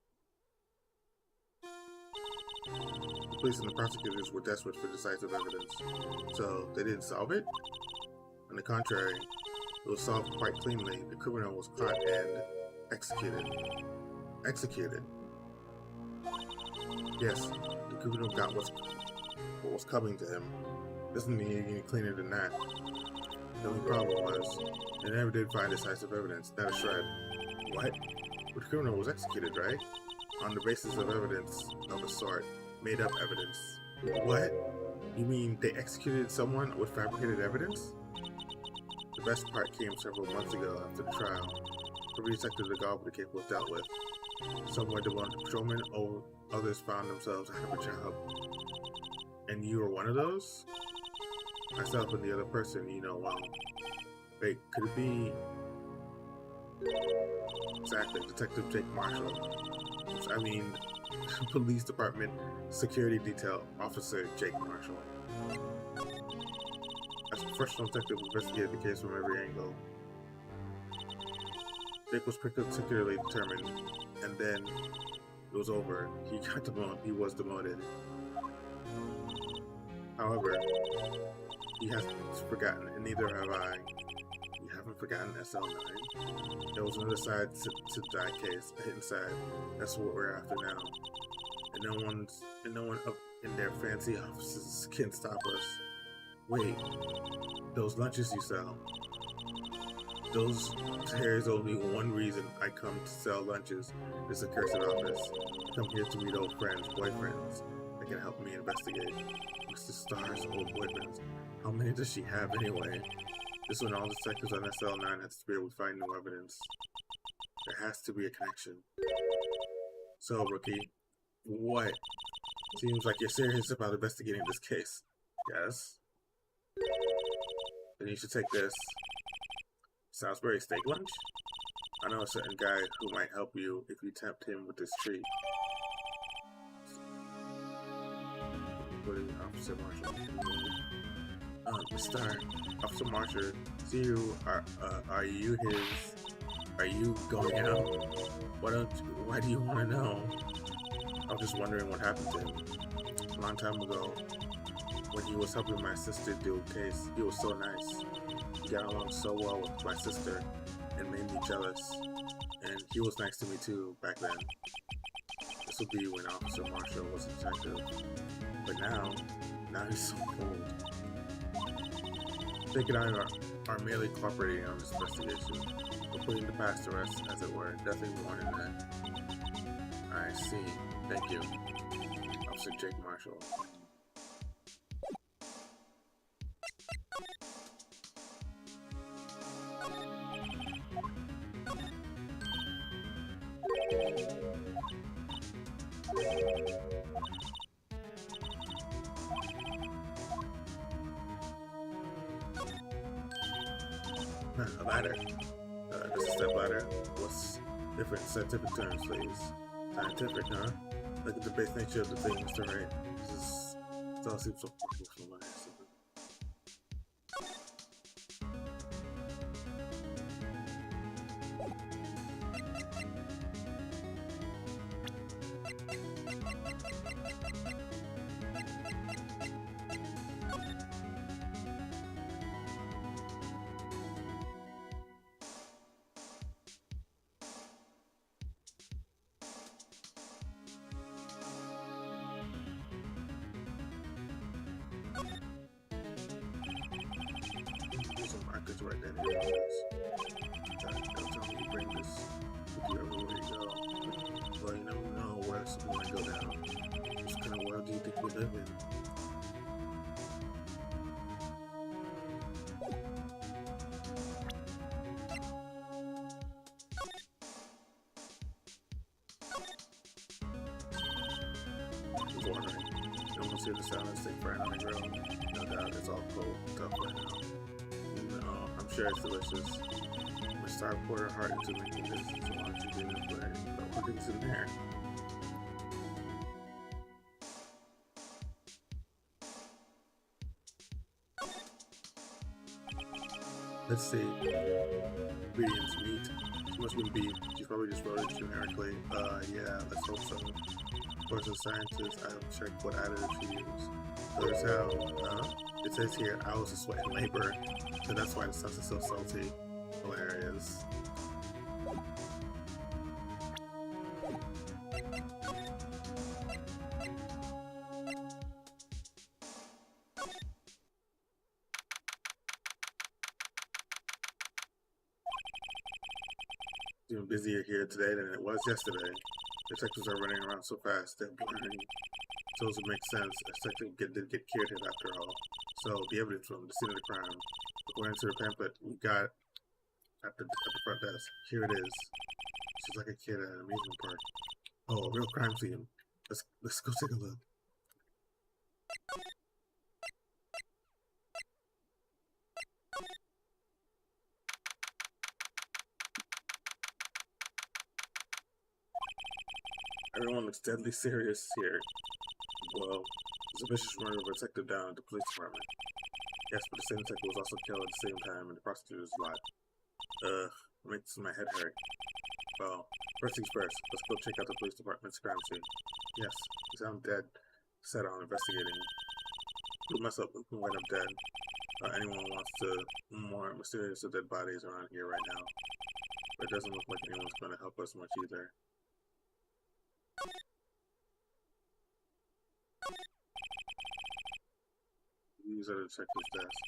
A: The police and the prosecutors were desperate for decisive evidence, so they didn't solve it? On the contrary, it was solved quite cleanly. The criminal was caught and executed. Executed? Yes, the criminal got what was coming to him. Doesn't need any cleaner than that. The only problem was, they never did find decisive evidence, not a shred. What? But the criminal was executed, right? On the basis of evidence of a sort. Made up evidence. What? You mean they executed someone with fabricated evidence? The best part came several months ago after the trial. Every detective the Goblin case was dealt with. Some were demoted patrolmen, others found themselves out of a job. And you were one of those? Myself and the other person you know well. Wait, could it be... Exactly, Detective Jake Marshall. I mean, Police Department Security Detail Officer Jake Marshall. As a professional detective, investigated the case from every angle. Jake was particularly determined, and then it was over. He got demoted. He was demoted. However, he hasn't forgotten, and neither have I. You haven't forgotten SL9? There was another side to that case, a hidden side. That's what we're after now. And no one up in their fancy offices can stop us. Wait, those lunches you sell. There's only one reason I come to sell lunches. This accursed office. I come here to meet old friends, boyfriends that can help me investigate. Mr. Star's old boyfriends. How many does she have anyway? This one, all detectives on SL9 has to be able to find new evidence. There has to be a connection. So, rookie, what? Seems like you're serious about investigating this case. Yes? Then you should take this. Salisbury steak lunch? I know a certain guy who might help you if you tempt him with this treat. Officer Marshall. Mr. Officer Marshall, see you. Are you his? Are you going out? Why do you want to know? I was just wondering what happened to him. A long time ago, when he was helping my sister do a case, he was so nice. He got along so well with my sister and made me jealous. And he was nice to me too back then. This would be when Officer Marshall was a detective. But now he's so cold. Jake and I are merely cooperating on this investigation. We're putting the past to rest, as it were. Nothing more than that. I see. Thank you. Officer Jake Marshall. A ladder. Just a step ladder. What's different scientific terms, please? Scientific, huh? Look at the base nature of the thing, Mr. Wright. This all seems so professional. Right then, don't tell me to bring this with you everywhere you go. Well, you never know where something might go down. What kind of world do you think we live in? Wondering. No one's here to silence thing for another girl. No doubt it's all cold and tough right now. I'm sure it's delicious. My star poured her heart into making this, so why don't you do it for her? Things in there. Let's see. Ingredients: meat. She must be beef. She's probably just wrote it generically. Yeah, let's hope so. Of course, as a scientist, I have checked what additive she used. So there's how, it says here, hours of sweat and labor. So that's why the sauce is so salty. Hilarious. Even busier here today than it was yesterday. Detectives are running around so fast, they're blurring. So it makes sense. A detective did get cured here after all. So, the evidence room, the scene of the crime. According to the pamphlet we got at the front desk, here it is. She's like a kid at an amusement park. Oh, a real crime scene. Let's go take a look. Everyone looks deadly serious here. Well, there's a vicious murder of a detective down at the police department. Yes, but the same detective was also killed at the same time in the prosecutor's lot. It makes my head hurt. Well, first things first, let's go check out the police department's crime scene. Yes, you sound dead. Set on investigating. Who mess up who went up dead? Anyone wants to more mysterious of dead bodies around here right now. But it doesn't look like anyone's going to help us much either. These are the detective's desk.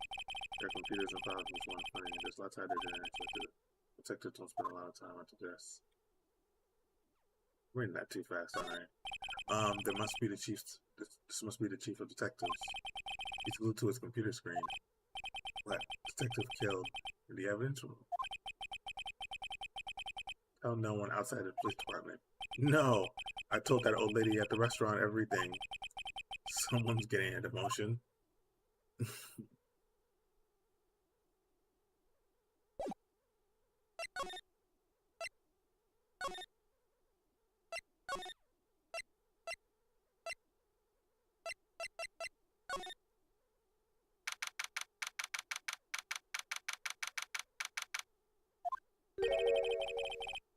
A: Their computers and files was one funny. There's lots I did in it. Detectives don't spend a lot of time at the desk. Reading that too fast, alright. There must be the chief. This must be the chief of detectives. He's glued to his computer screen. What? Detective killed in the evidence room? Tell no one outside the police department. No! I told that old lady at the restaurant everything. Someone's getting a demotion.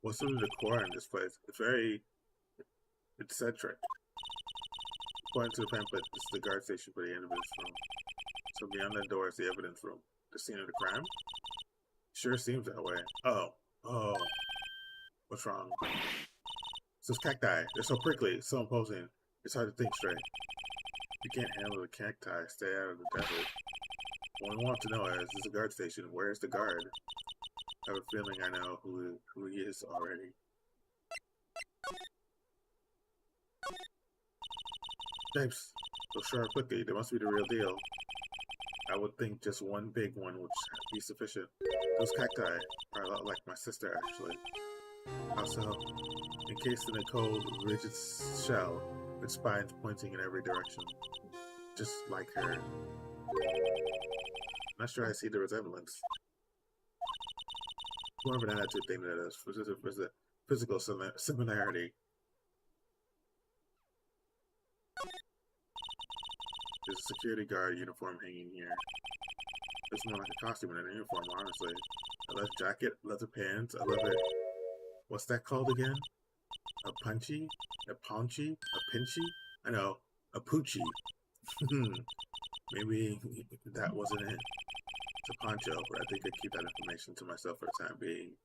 A: What's the decor in this place? It's very eccentric. According to the pamphlet, this is the guard station for the evidence room. So beyond that door is the evidence room. The scene of the crime? Sure seems that way. Oh. What's wrong? It's those cacti. They're so prickly, so imposing. It's hard to think straight. If you can't handle the cacti, stay out of the desert. What we want to know is, this is a guard station. Where is the guard? I have a feeling I know who he is already. Thanks. They'll show up quickly. They must be the real deal. I would think just one big one would be sufficient. Those cacti are a lot like my sister, actually. Also, encased in a cold, rigid shell, with spines pointing in every direction. Just like her. Not sure I see the resemblance. More of an attitude thing than it is. There's a physical similarity. There's a security guard uniform hanging here. It's more like a costume than an uniform, honestly. A leather jacket, leather pants, a leather... What's that called again? A punchy? A paunchy? A pinchy? I know, a poochie. Maybe that wasn't it. It's a poncho, but I think I keep that information to myself for the time being.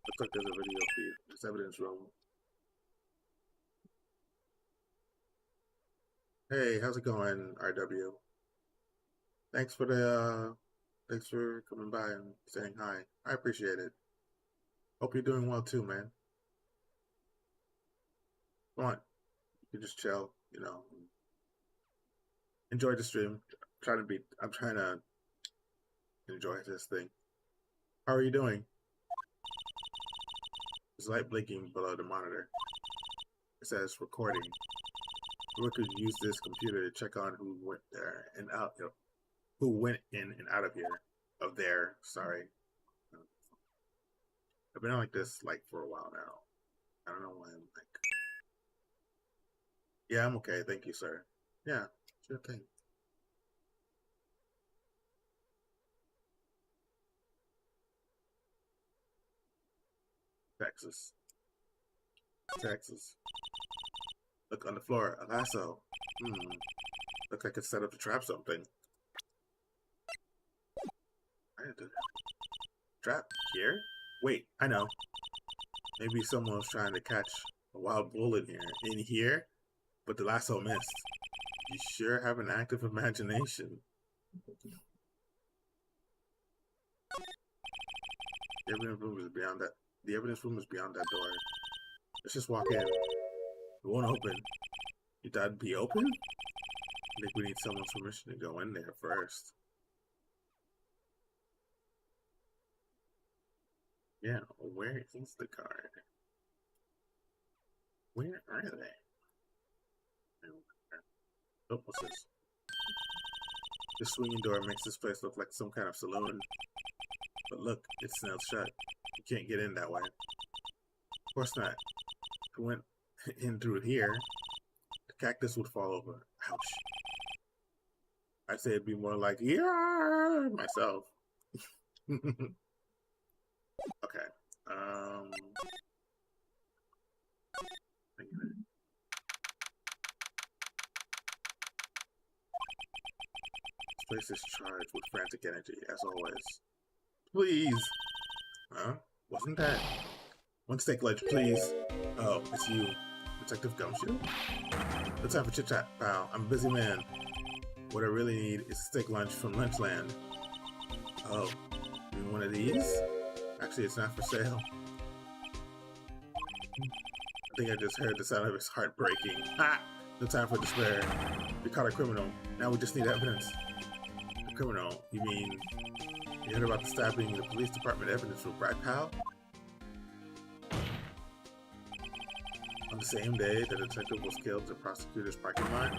A: Looks like there's a video feed. This evidence room. Hey, how's it going, RW? Thanks for coming by and saying hi. I appreciate it. Hope you're doing well too, man. Come on, you can just chill, you know. Enjoy the stream. I'm trying to enjoy this thing. How are you doing? There's light blinking below the monitor. It says recording. We could use this computer to check on who went there and out, who went in and out of here, of there. Sorry, I've been like this for a while now. I don't know why I'm like. Yeah, I'm okay. Thank you, sir. Yeah, sure thing. Texas. Texas. Look on the floor. A lasso. Look like it's set up to trap something. I had to trap here? Wait, I know. Maybe someone was trying to catch a wild bull in here, but the lasso missed. You sure have an active imagination. The evidence room is beyond that. The evidence room is beyond that door. Let's just walk in. It won't open. You thought it'd be open? I think we need someone's permission to go in there first. Yeah, where is the guard? Where are they? Oh, what's this? The swinging door makes this place look like some kind of saloon. But look, it's nailed shut. You can't get in that way. Of course not. If we went in through here, the cactus would fall over. Ouch. I'd say it'd be more like, yeah, myself. Okay. This place is charged with frantic energy, as always. Please. Huh? Wasn't that? One steak lunch, please. Oh, it's you, Detective Gumshoe? No time for chit-chat, pal. I'm a busy man. What I really need is a steak lunch from Lunchland. Oh, you mean one of these? Actually, it's not for sale. I think I just heard the sound of his heart breaking. Ha! No time for despair. We caught a criminal. Now we just need evidence. A criminal? You mean you heard about the stabbing in the police department evidence from Wright, pal? On the same day, the detective was killed in the prosecutor's parking lot.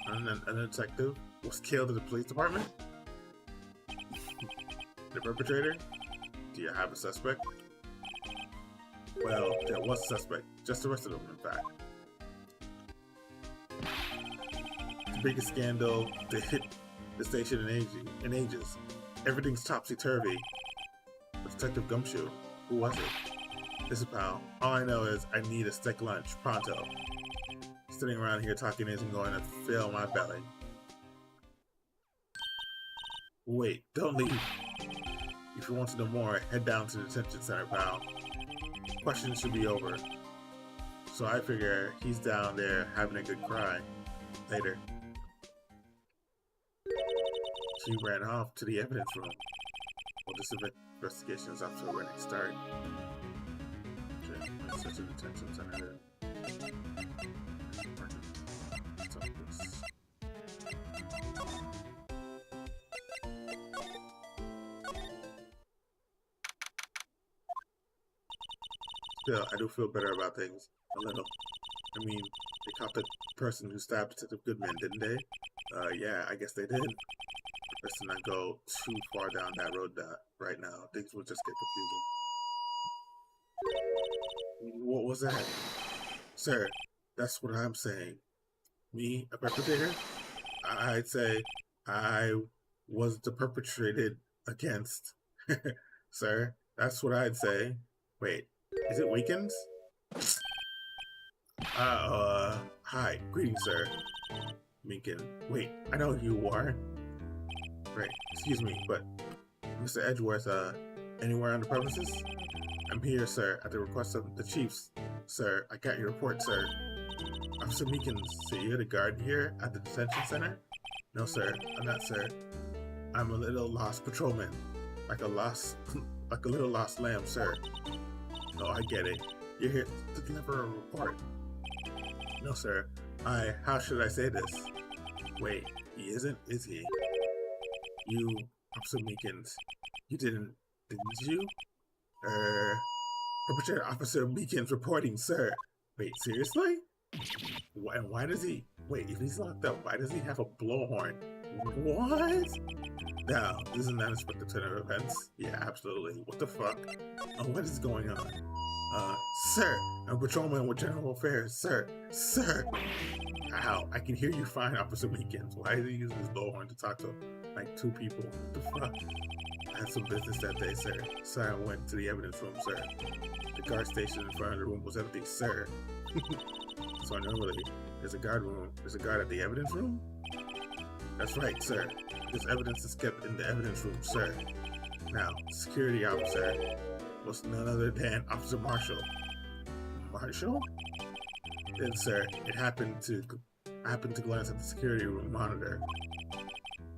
A: Another detective was killed in the police department? The perpetrator? Do you have a suspect? Well, there was a suspect. Just the rest of them, in fact. The biggest scandal to hit the station in ages. Everything's topsy-turvy. Detective Gumshoe. Who was it? Listen, pal. All I know is I need a steak lunch. Pronto. Sitting around here talking isn't going to fill my belly. Wait, don't leave. If you want to know more, head down to the detention center, pal. Questions should be over. So I figure he's down there having a good cry. Later. She ran off to the evidence room. Well, this investigation is off to a running start. Okay, let's search the detention center. Still, I do feel better about things. A little. I mean, they caught the person who stabbed Detective Goodman, didn't they? Yeah, I guess they did. Let's not go too far down that road right now. Things will just get confusing. What was that? Sir, that's what I'm saying. Me, a perpetrator? I'd say I was the perpetrated against. Sir, that's what I'd say. Wait, is it weekends? Hi. Greetings, sir. Minkin. Wait, I know who you are. Right, excuse me, but Mr. Edgeworth, anywhere on the premises? I'm here, sir, at the request of the chiefs. Sir, I got your report, sir. Officer Meekins, so you're the guard here at the detention center? No, sir, I'm not, sir. I'm a little lost patrolman. Like a little lost lamb, sir. Oh, I get it. You're here to deliver a report. No, sir. How should I say this? Wait, he isn't, is he? You, Officer Meekins, you didn't you? Perpetrator Officer Meekins reporting, sir. Wait, seriously? Why does he... Wait, if he's locked up, why does he have a blowhorn? What? Now, isn't that Inspector turn of events? Yeah, absolutely. What the fuck? What is going on? Sir, I'm a patrolman with General Affairs. Sir, sir! Ow, I can hear you fine, Officer Meekins. Why is he using his blowhorn to talk to, like, 2 people? What the fuck? I had some business that day, sir. So I went to the evidence room, sir. The guard station in front of the room was empty, sir. So normally, there's a guard at the evidence room? That's right, sir. This evidence is kept in the evidence room, sir. Now, security officer was none other than Officer Marshall. Marshall? Then, sir, I happened to glance at the security room monitor.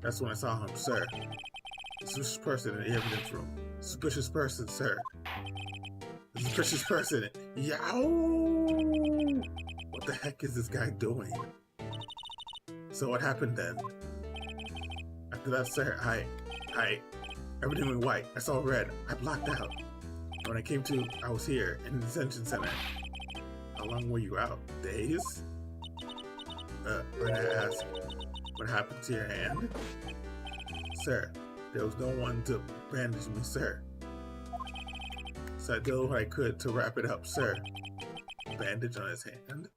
A: That's when I saw him, sir. Suspicious person in the evidence room. Suspicious person, sir. Suspicious person. Yow! What the heck is this guy doing? So what happened then? After that, sir, everything went white. I saw red. I blocked out. When I came to, I was here in the detention center. How long were you out? Days? When I asked, what happened to your hand? Sir, there was no one to bandage me, sir. So I did what I could to wrap it up, sir. Bandage on his hand?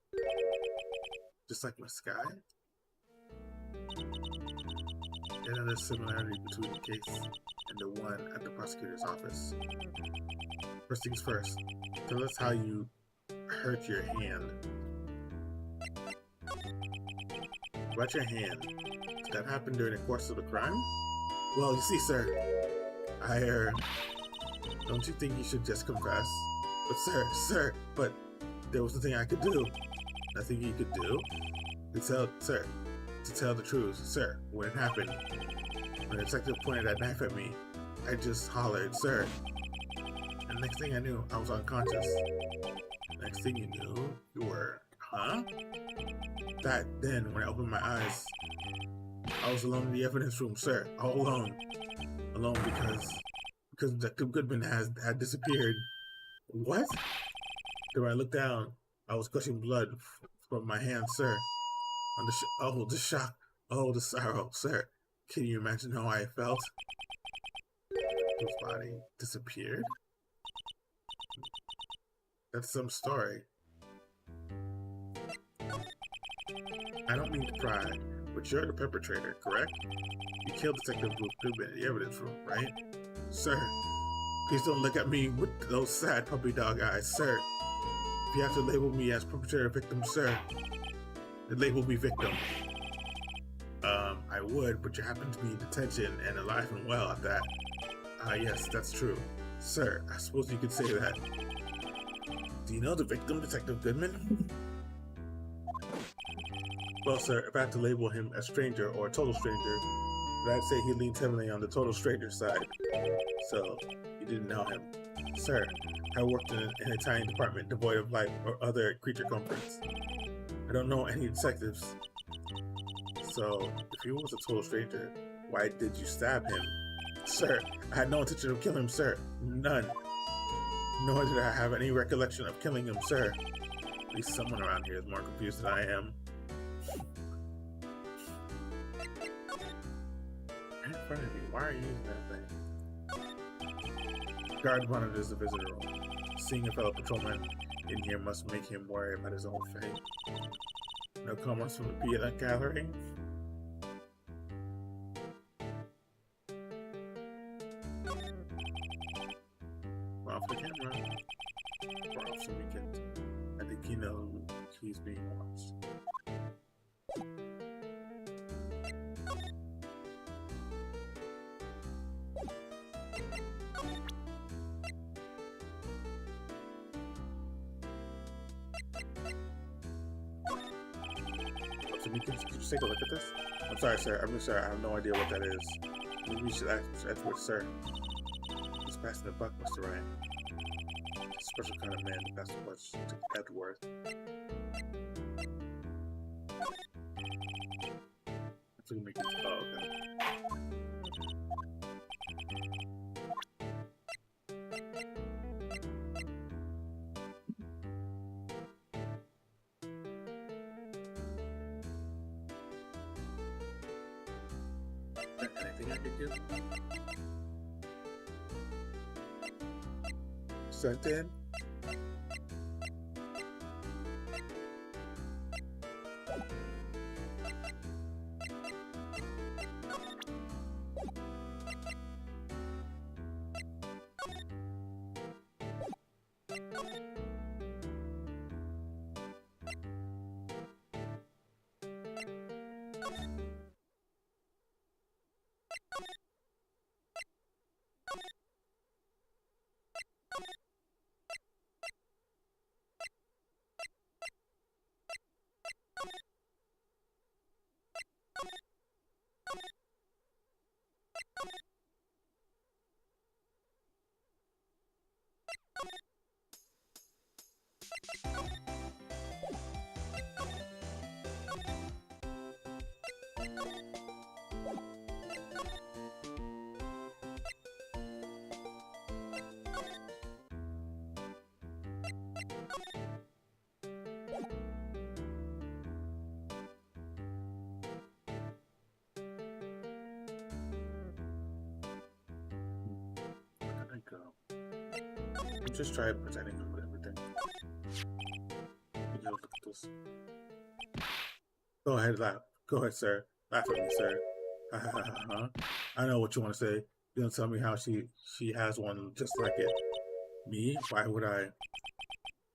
A: Just like my sky? Yet another similarity between the case and the one at the prosecutor's office. First things first, tell us how you hurt your hand. About your hand, did that happen during the course of the crime? Well, you see, sir, don't you think you should just confess? But sir, but there was nothing I could do. Nothing you could do? To tell the truth, sir, when it happened, when the detective pointed that knife at me, I just hollered, sir. And next thing I knew, I was unconscious. Next thing you knew, you were, huh? Then, when I opened my eyes, I was alone in the evidence room, sir. All alone. Alone because Detective Goodman had disappeared. What? Then when I looked down, I was gushing blood from my hand, sir. On the shock. Oh, the sorrow, sir. Can you imagine how I felt? His body disappeared? That's some story. I don't mean to pry, but you're the perpetrator, correct? You killed Detective Goodman in the evidence room, right? Sir, please don't look at me with those sad puppy dog eyes, sir. If you have to label me as perpetrator victim, sir, then label me victim. I would, but you happen to be in detention and alive and well at that. Yes, that's true. Sir, I suppose you could say that. Do you know the victim, Detective Goodman? Well, sir, if I had to label him a stranger or a total stranger, but I'd say he leans heavily on the total stranger side. So, you didn't know him. Sir, I worked in an Italian department devoid of life or other creature comforts. I don't know any detectives. So, if he was a total stranger, why did you stab him? Sir, I had no intention of killing him, sir. None. Nor did I have any recollection of killing him, sir. At least someone around here is more confused than I am. In front of you, why are you using that thing? Guard monitors the visitor room. Seeing a fellow patrolman in here must make him worry about his own fate. No comments from the peanut gallery? Off the camera. Or off the weekend. I think he knows he's being watched. So could you just take a look at this? I'm sorry, sir. I'm sorry. I have no idea what that is. Maybe you should ask Mr. Edwards, sir. He's passing the buck, Mr. Wright. Special kind of man to pass the buck to Edward. That's gonna make it. Oh, okay. there anything I could do? Sent in? Just try pretending with everything. Look at this. Go ahead, laugh. Go ahead, sir. Laugh at me, sir. I know what you want to say. You don't tell me how she has one just like it. Me? Why would I?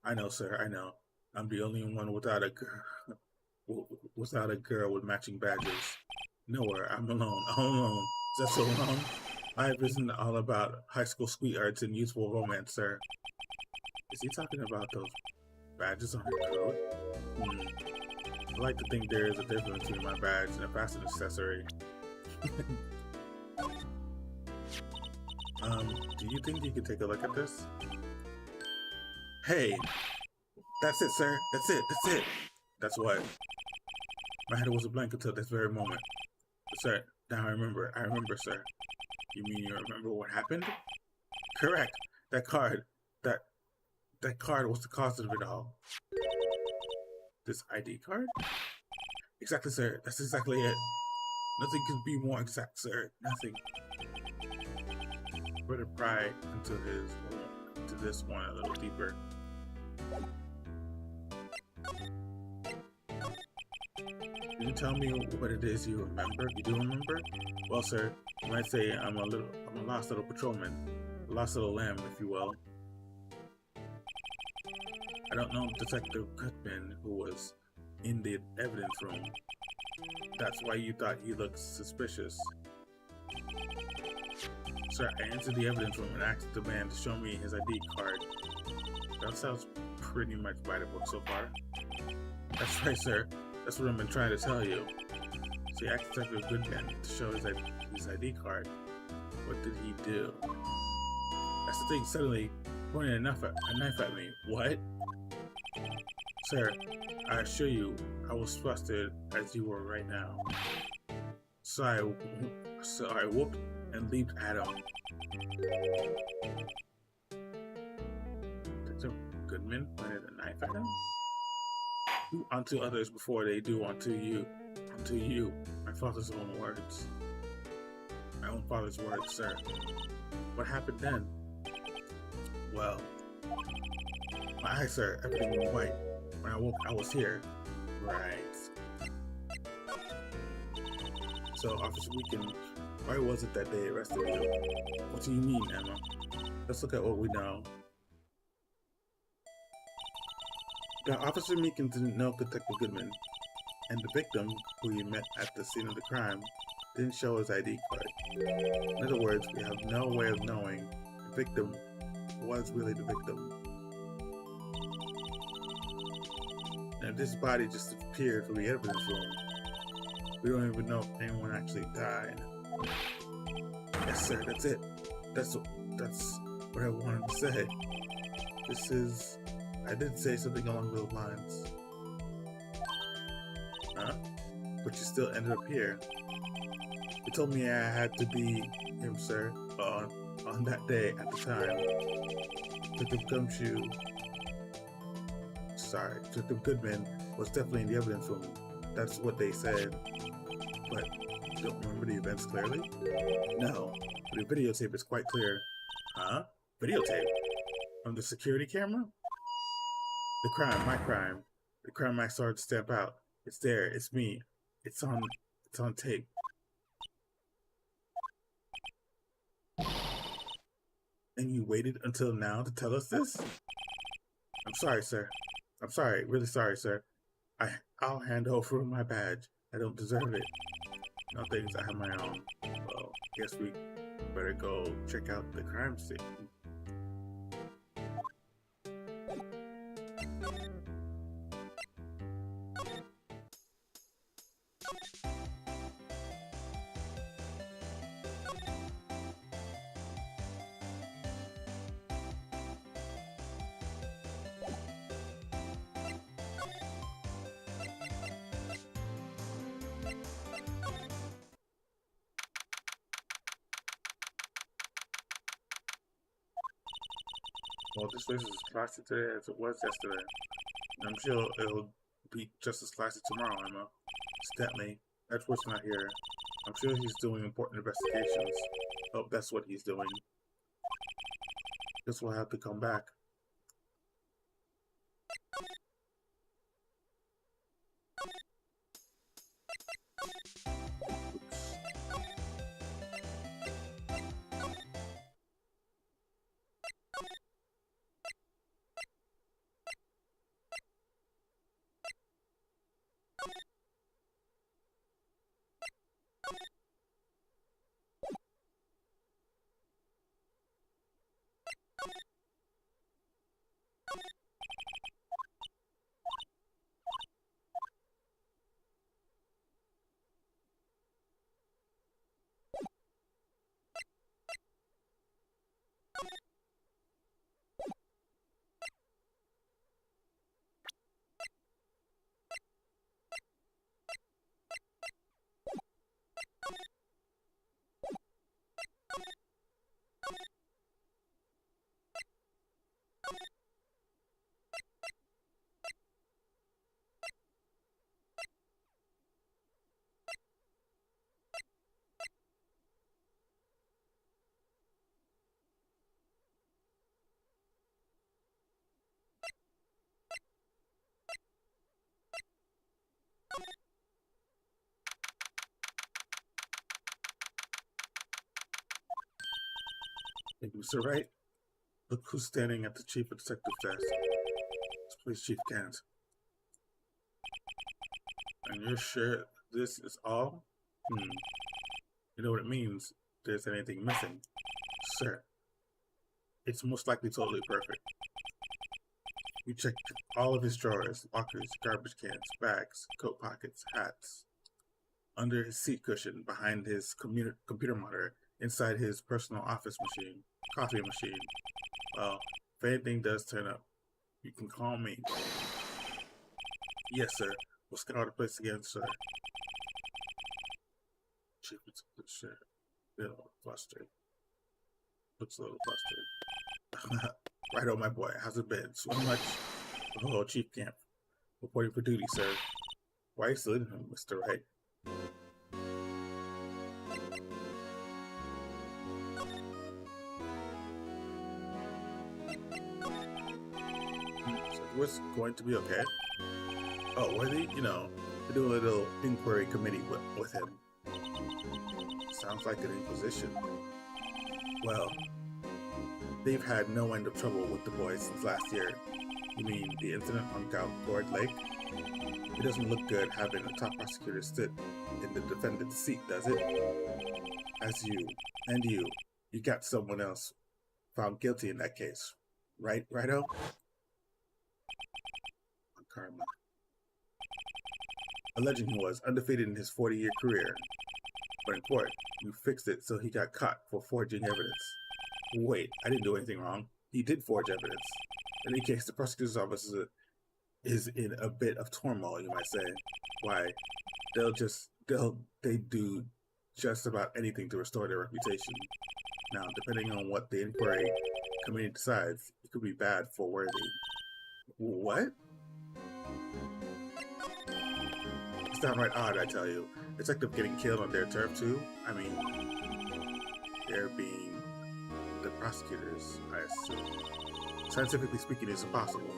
A: I know, sir. I know. I'm the only one without a girl with matching badges. Nowhere. I'm alone. All alone. Is that so wrong? Life isn't all about high school sweethearts and youthful romance, sir. Is he talking about those badges on her coat? I like to think there is a difference between my badge and a fashion accessory. Do you think you could take a look at this? Hey! That's it, sir. That's it. That's it. That's what. My head was a blank until this very moment. Sir, now I remember. I remember, sir. You mean you remember what happened? Correct. That card was the cause of it all. This ID card? Exactly, sir. That's exactly it. Nothing could be more exact, sir. Nothing. Better pry into this one a little deeper. Can you tell me what it is you remember? You do remember? Well, sir, you might say I'm a lost little patrolman, a lost little lamb, if you will. I don't know Detective Goodman, who was in the evidence room. That's why you thought he looked suspicious. Sir, I entered the evidence room and asked the man to show me his ID card. That sounds pretty much by the book so far. That's right, sir. That's what I've been trying to tell you. So he asked Detective Goodman to show his ID card. What did he do? That's the thing, suddenly pointed a knife at me. What? Sir, I assure you, I was frustrated as you were right now. So I whooped and leaped at him. Detective Goodman pointed a knife at him? Do unto others before they do unto you. Unto you, my father's own words. My own father's words, sir. What happened then? Well, my eyes, sir, everything went white. When I woke, I was here. Right. So, Officer Weekend, why was it that they arrested you? What do you mean, Emma? Let's look at what we know. The Officer Meekins didn't know Detective Goodman, and the victim, who he met at the scene of the crime, didn't show his ID card. In other words, we have no way of knowing the victim was really the victim. And this body just appeared from the evidence room. We don't even know if anyone actually died. Yes, sir, that's it. That's what I wanted to say. I did say something along those lines. Huh? But you still ended up here. You told me I had to be him, sir, on that day at the time. Detective Goodman was definitely in the evidence room. That's what they said. But You don't remember the events clearly? No, but the videotape is quite clear. Huh? Videotape? From the security camera? The crime, my crime. The crime I saw it stamp out. It's there, it's me. It's on tape. And you waited until now to tell us this? I'm sorry, sir. I'm sorry, really sorry, sir. I'll hand over my badge. I don't deserve it. No things, I have my own. Well, guess we better go check out the crime scene. Well, this place is as classy today as it was yesterday. I'm sure it'll be just as classy tomorrow, Emma. Stanley, Edward's not here. I'm sure he's doing important investigations. Oh, that's what he's doing. Guess we'll have to come back. Thank you, Mr. Wright. Look who's standing at the chief of detective desk. It's police chief Kent. And you're sure this is all? You know what it means. If there's anything missing. Sir, it's most likely totally perfect. We checked all of his drawers, lockers, garbage cans, bags, coat pockets, hats, under his seat cushion, behind his computer monitor, inside his personal office machine, coffee machine. Well, if anything does turn up, you can call me. Yes, sir. We'll scout the place again, sir. Chief sure. A little flustered. Looks a little flustered. Right on, my boy. How's it been? So much? Oh, Chief Camp. Reporting for duty, sir. Why are you saluting him, Mr. Wright? So it was going to be okay. Oh, worthy? You know, to do a little inquiry committee with him. Sounds like an inquisition. Well, they've had no end of trouble with the boys since last year. You mean the incident on Gourd Lake? It doesn't look good having a top prosecutor sit in the defendant's seat, does it? As you got someone else found guilty in that case. Right, Righto? Karma. Alleging he was undefeated in his 40-year career. But in court, you fixed it so he got caught for forging evidence. Wait, I didn't do anything wrong. He did forge evidence. In any case, the prosecutor's office is in a bit of turmoil, you might say. Why? They do just about anything to restore their reputation. Now, depending on what the inquiry committee decides, it could be bad for Worthy. What? It's downright odd, I tell you. detective getting killed on their turf too. I mean, they're being the prosecutors, I assume. Scientifically speaking, it's impossible.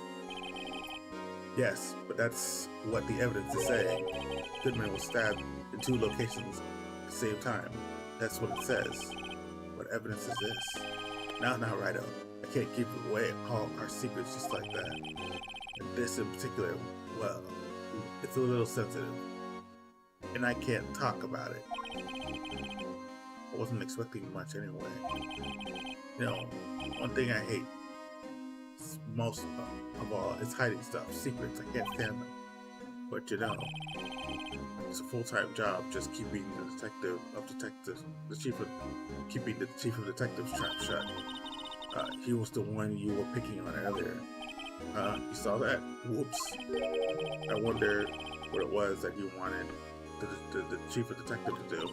A: Yes, but that's what the evidence is saying. Goodman was stabbed in 2 locations at the same time. That's what it says. What evidence is this? Now, Righto. I can't give away all our secrets just like that. And this in particular, well, it's a little sensitive. And I can't talk about it. I wasn't expecting much anyway. You know, one thing I hate most of all is hiding stuff, secrets. I can't stand them. But you know, it's a full-time job just keeping the chief of detectives trap shut. He was the one you were picking on earlier. You saw that? Whoops. I wonder what it was that you wanted the chief of detective to do.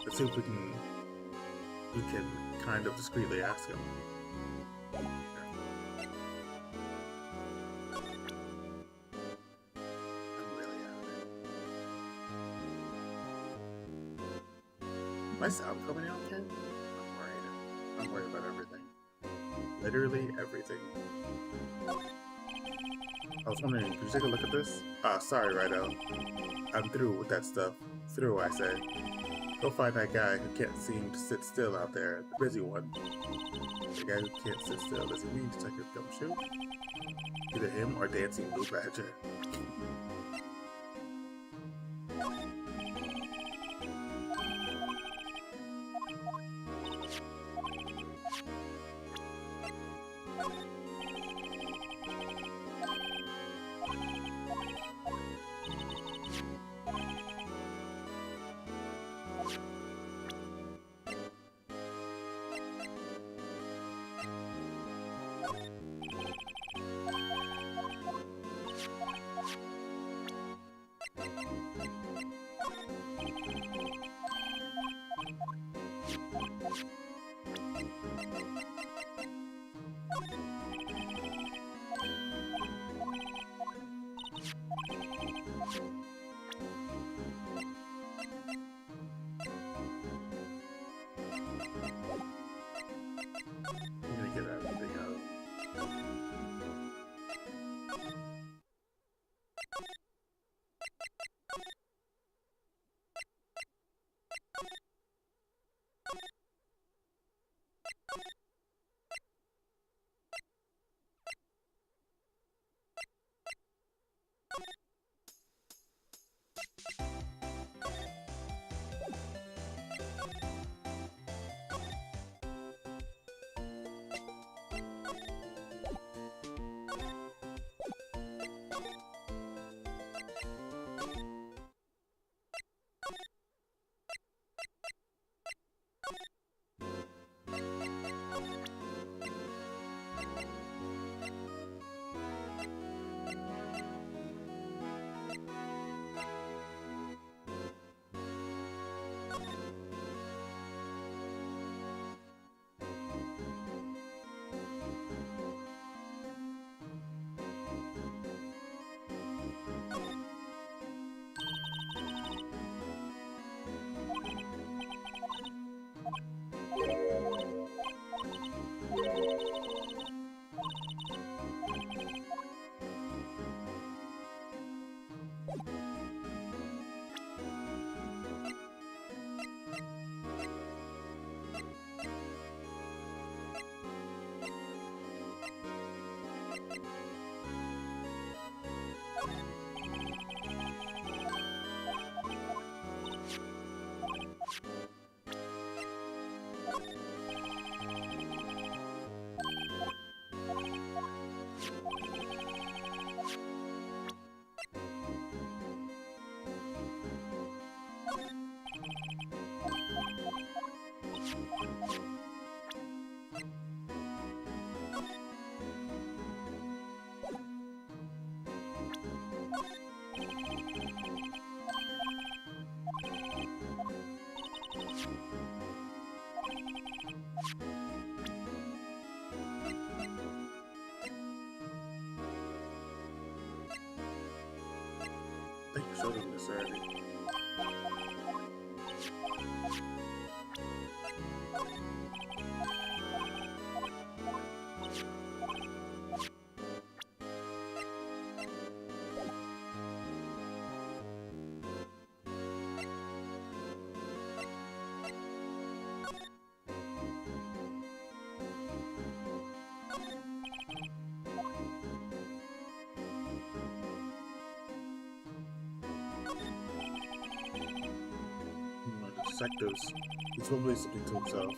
A: Let's see if we can kind of discreetly ask him. My sound coming out okay? I'm worried about everything. Literally everything. I was wondering, could you take a look at this? Sorry, Righto. I'm through with that stuff. Through, I say. Go find that guy who can't seem to sit still out there. The busy one. The guy who can't sit still. Does he mean Detective Gumshoe? Either him or Dancing Blue Badger. I'm gonna get everything out. I think you showed him this already. detectives. He's probably something to himself.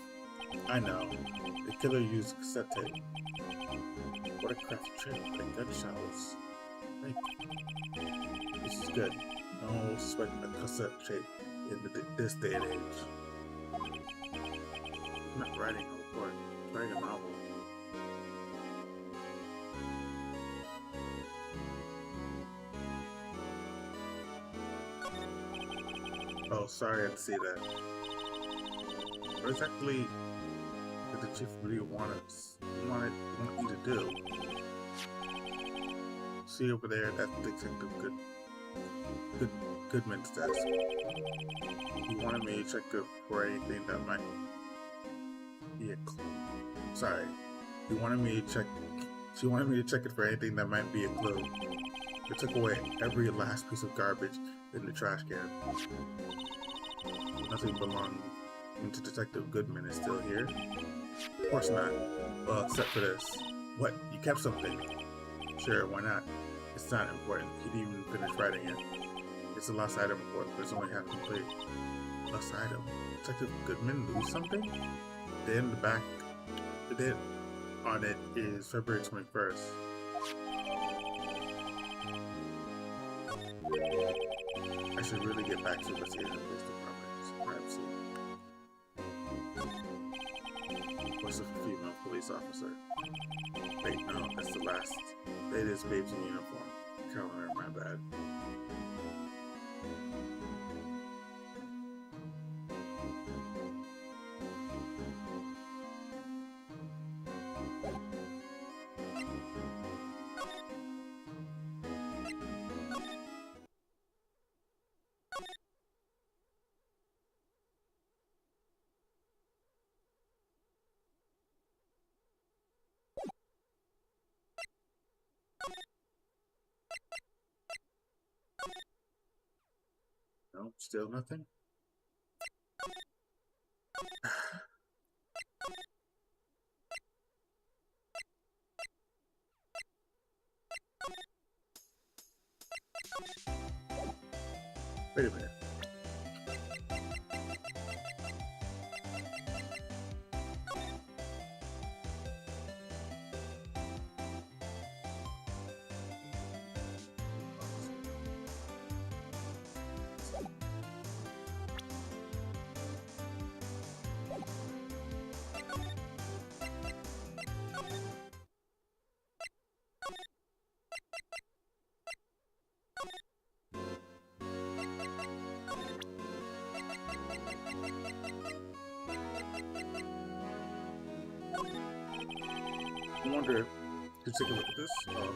A: I know. The killer used cassette tape. What a crafty trick. That gunshot was fake. This is good. No one will suspect a cassette tape in this day and age. I'm not writing a report. I'm writing a novel. Oh, sorry, I had to say that. What exactly did the chief really want you to do? See over there, that's Detective Goodman's desk. He wanted me to check it for anything that might be a clue. Sorry. She wanted me to check it for anything that might be a clue. They took away every last piece of garbage in the trash can. Nothing belonging to Detective Goodman is still here? Of course not. Well, except for this. What? You kept something? Sure, why not? It's not important. He didn't even finish writing it. It's a lost item report, but it's only half complete. Lost item? Detective Goodman lose something? The date on it is February 21st. I should really get back to investigating the police department. Perhaps what's a female police officer? Wait, no, that's the last. It is babes in uniform. Calendar, my bad. No, still nothing? Wait a minute. I wonder, could you take a look at this? Oh, okay.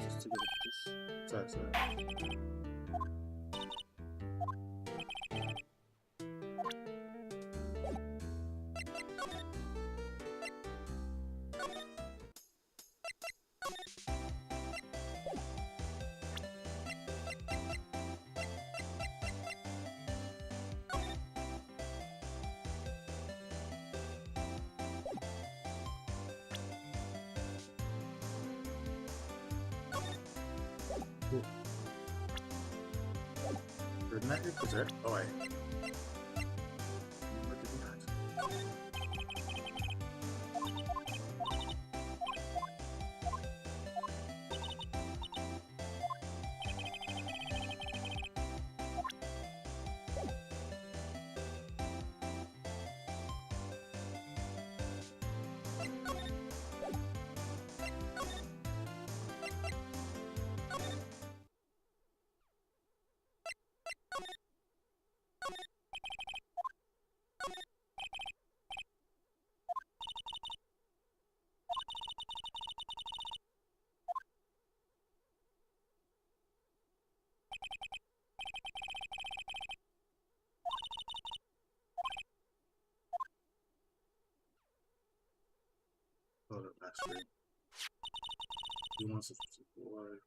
A: Just take a look at this. Sorry. Cool. Didn't I get that? Oh, I. What did that? Oh, the last screen. He wants us to board.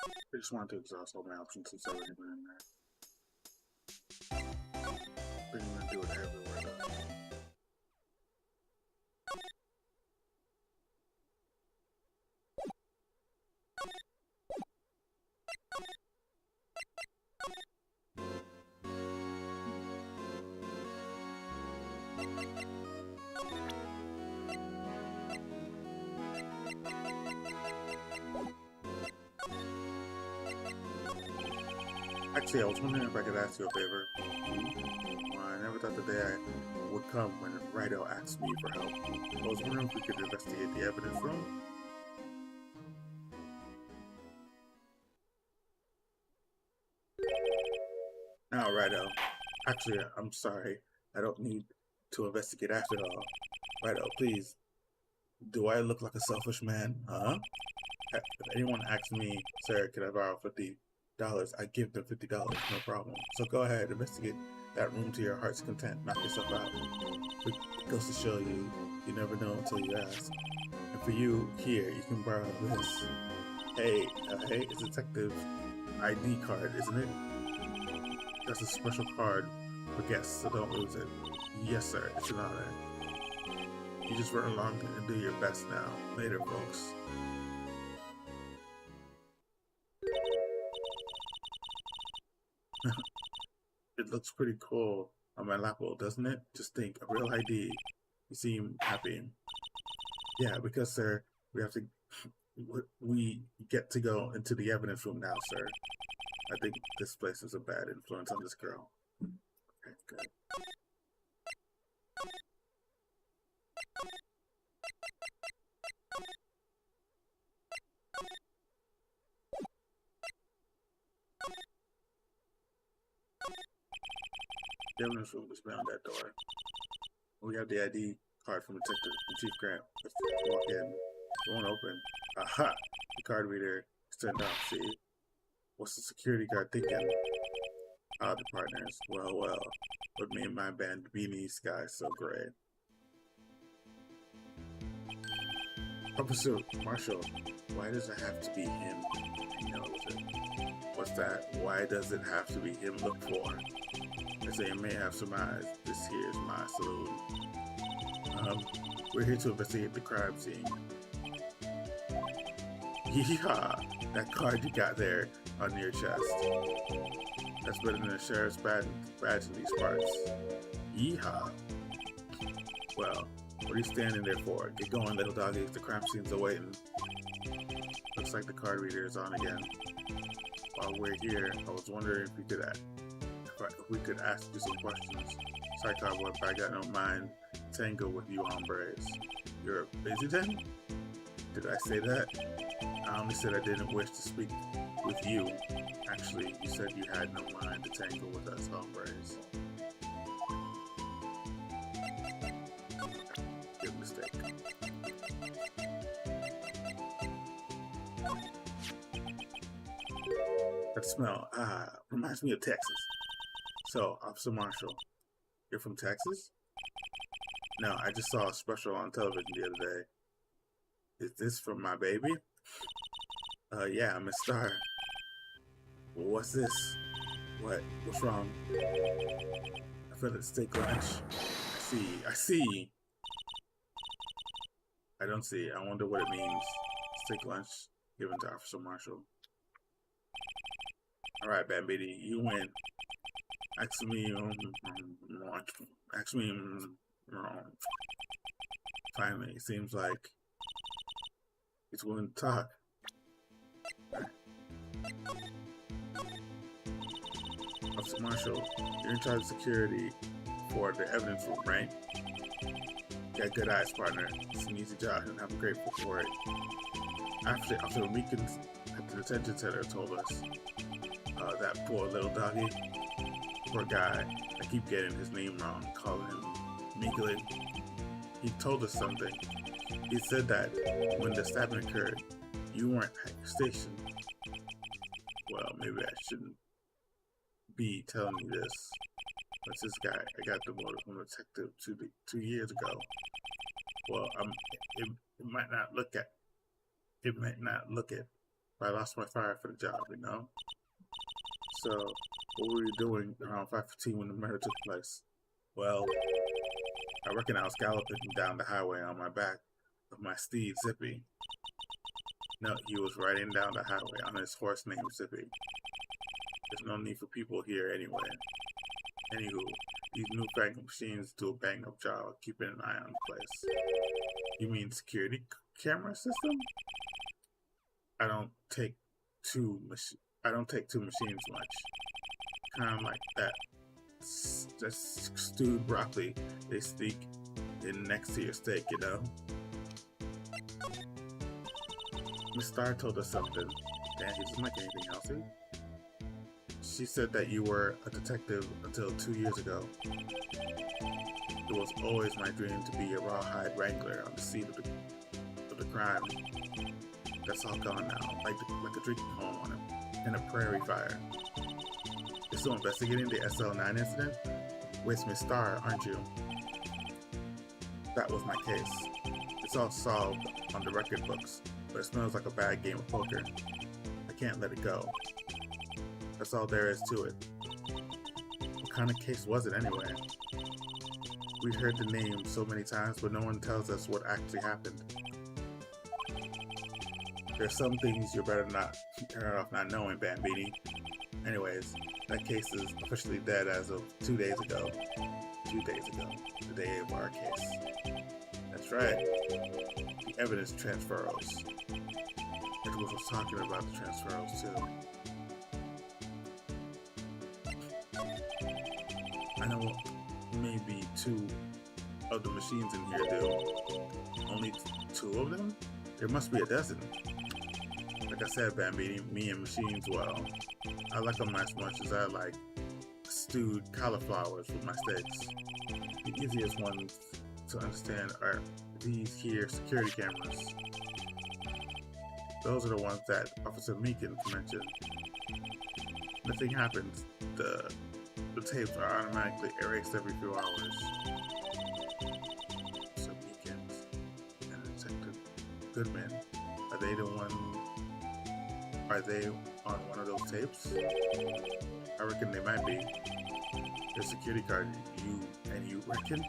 A: I just wanted to exhaust all my options since I already went in there. But I'm gonna do it everywhere though. Actually, I was wondering if I could ask you a favor. I never thought the day I would come when Wright asked me for help. I was wondering if we could investigate the evidence room. Now, Wright, actually, I'm sorry. I don't need to investigate after all. Wright, please. Do I look like a selfish man? Huh? If anyone asks me, sir, can I borrow $50? I give them $50, no problem. So go ahead, investigate that room to your heart's content. Knock yourself out. It goes to show you, you never know until you ask. And for you, here, you can borrow this. Hey, it's a detective ID card, isn't it? That's a special card for guests, so don't lose it. Yes, sir, it's an honor. You just run along and do your best now. Later, folks. It looks pretty cool on my lapel, doesn't it? Just think, a real ID. You seem happy. Yeah, because, sir, we get to go into the evidence room now, sir. I think this place is a bad influence on this girl. Okay, good. The evidence room is behind that door. We have the ID card from Detective Chief Grant. Let's walk in. It won't open. Aha! The card reader is turned off, see? What's the security guard thinking? Ah, the partners. Well, what made my band Beanie Sky so great? Officer Marshall, why does it have to be him? He knows it. What's that? Why does it have to be him looked for? As they may have surmised, this here is my saloon. We're here to investigate the crime scene. Yeehaw! That card you got there on your chest. That's better than a sheriff's badge in these parts. Yeehaw! Well, what are you standing there for? Get going, little doggies. The crime scene's awaiting. Looks like the card reader is on again. While we're here, I was wondering if we could ask you some questions. Sorry, cowboy, but I got no mind tango with you hombres. You're busy then? Did I say that? I only said I didn't wish to speak with you. Actually, you said you had no mind to tangle with us hombres. Good mistake. That smell, reminds me of Texas. So, Officer Marshall, you're from Texas? No, I just saw a special on television the other day. Is this from my baby? Yeah, Miss Star. Well, what's this? What's wrong? I feel it steak lunch. I see. I don't see. I wonder what it means. Steak lunch given to Officer Marshall. Alright, Bambini, you win. Actually, actually, finally, it seems like he's willing to talk. Officer Marshall, you're in charge of security for the evidence room, right? You got good eyes, partner. It's an easy job, and I'm grateful for it. After the weekends at the detention center told us, that poor little doggy, poor guy, I keep getting his name wrong, calling him Miguelin. He told us something. He said that when the stabbing occurred, you weren't at your station. Well, maybe I shouldn't be telling you this, but this guy, I got the motive from a detective 2 years ago. Well, it might not look it, but I lost my fire for the job, you know? So, what were you doing around 5:15 when the murder took place? Well, I reckon I was galloping down the highway on my back of my steed, Zippy. No, he was riding down the highway on his horse named Zippy. There's no need for people here anyway. Anywho, these new fangled machines do a bang-up job of keeping an eye on the place. You mean security camera system? I don't take two machines much. Kind of like that stewed broccoli they sneak in next to your steak, you know? Miss Star told us something. Damn, he doesn't like anything else, eh? She said that you were a detective until 2 years ago. It was always my dream to be a rawhide wrangler on the scene of the crime. That's all gone now, like a drinking home on in a prairie fire. You're still investigating the SL9 incident? With Miss Star, aren't you? That was my case. It's all solved on the record books, but it smells like a bad game of poker. I can't let it go. That's all there is to it. What kind of case was it anyway? We've heard the name so many times, but no one tells us what actually happened. There's some things you're better off not knowing, Bambini. Anyways, that case is officially dead as of 2 days ago. 2 days ago, the day of our case. That's right. The evidence transfers. Edward was talking about the transfers too. I know maybe 2 of the machines in here do. Only 2 of them? There must be a dozen. Like I said, Bambini, me and machines, well, I like them as much as I like stewed cauliflowers with my steaks. The easiest ones to understand are these here security cameras. Those are the ones that Officer Meekins mentioned. Nothing happens. The tapes are automatically erased every few hours. So Meekins and Detective Goodman, are they on one of those tapes? I reckon they might be. Your security card, you reckon?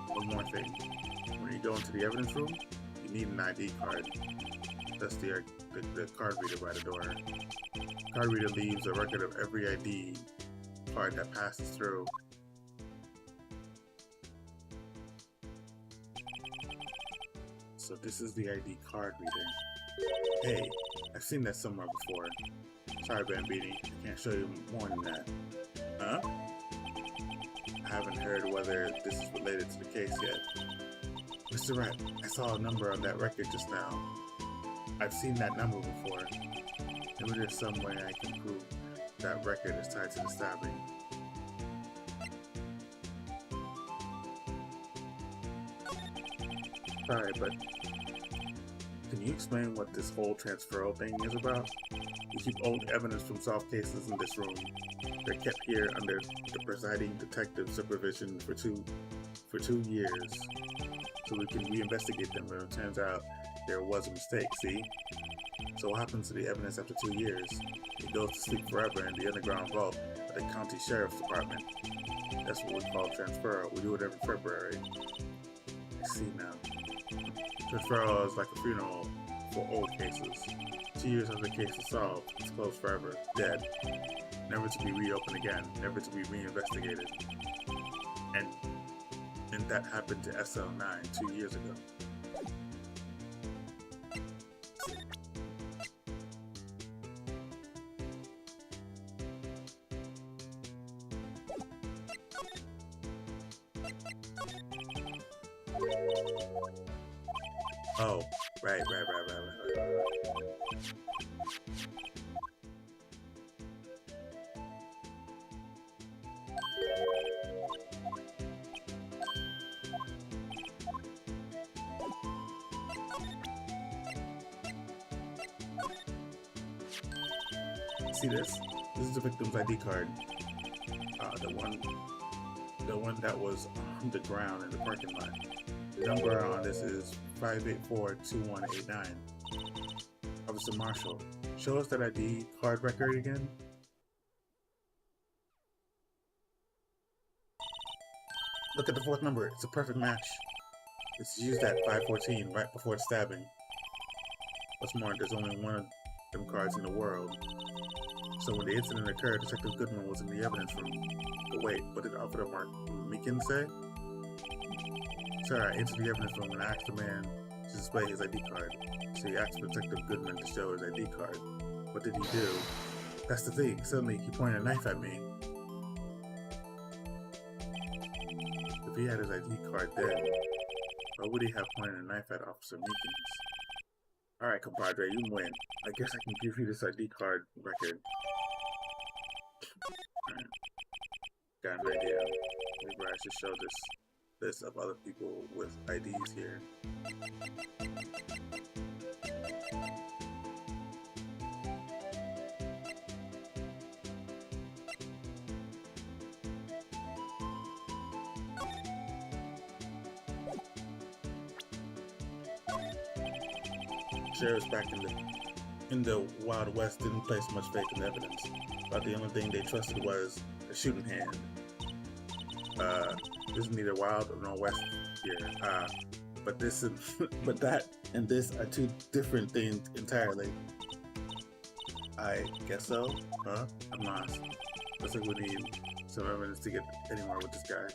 A: One more thing. When you go into the evidence room, you need an ID card. That's the card reader by the door. Card reader leaves a record of every ID card that passes through. So this is the ID card reader. Hey, I've seen that somewhere before. Sorry, Bambini, I can't show you more than that. Huh? I haven't heard whether this is related to the case yet. Mr. Wright, I saw a number on that record just now. I've seen that number before. Maybe there's some way I can prove that record is tied to the stabbing. Sorry, but can you explain what this whole transferal thing is about? We keep old evidence from solved cases in this room. They're kept here under the presiding detective supervision for two years, so we can reinvestigate them when it turns out there was a mistake, see? So what happens to the evidence after 2 years? It goes to sleep forever in the underground vault of the county sheriff's department. That's what we call transferal. We do it every February. I see now. Transferal is like a funeral for old cases. 2 years after the case is solved, it's closed forever, dead, never to be reopened again, never to be reinvestigated. And that happened to SL9 2 years ago. Oh, right. See this? This is the victim's ID card. The one that was on the ground in the parking lot. The number on this is 584-2189. Officer Marshall, show us that ID card record again. Look at the fourth number. It's a perfect match. It's used at 514 right before the stabbing. What's more, there's only one of them cards in the world. So when the incident occurred, Detective Goodman was in the evidence room. But wait, what did Officer Mark Meekin say? Sir, I entered the evidence room and I asked the man to display his ID card. So he asked Detective Goodman to show his ID card. What did he do? That's the thing. Suddenly, he pointed a knife at me. If he had his ID card then, why would he have pointed a knife at Officer Meekins? Alright, compadre, you win. I guess I can give you this ID card record. Alright. Got an idea. Maybe I should show this list of other people with IDs here. Sheriffs back in the Wild West didn't place much faith in evidence. But the only thing they trusted was a shooting hand. This is neither Wild nor West here. But this and but that and this are two different things entirely. I guess so. Huh? I'm lost. Looks like we need some evidence to get anywhere with this guy.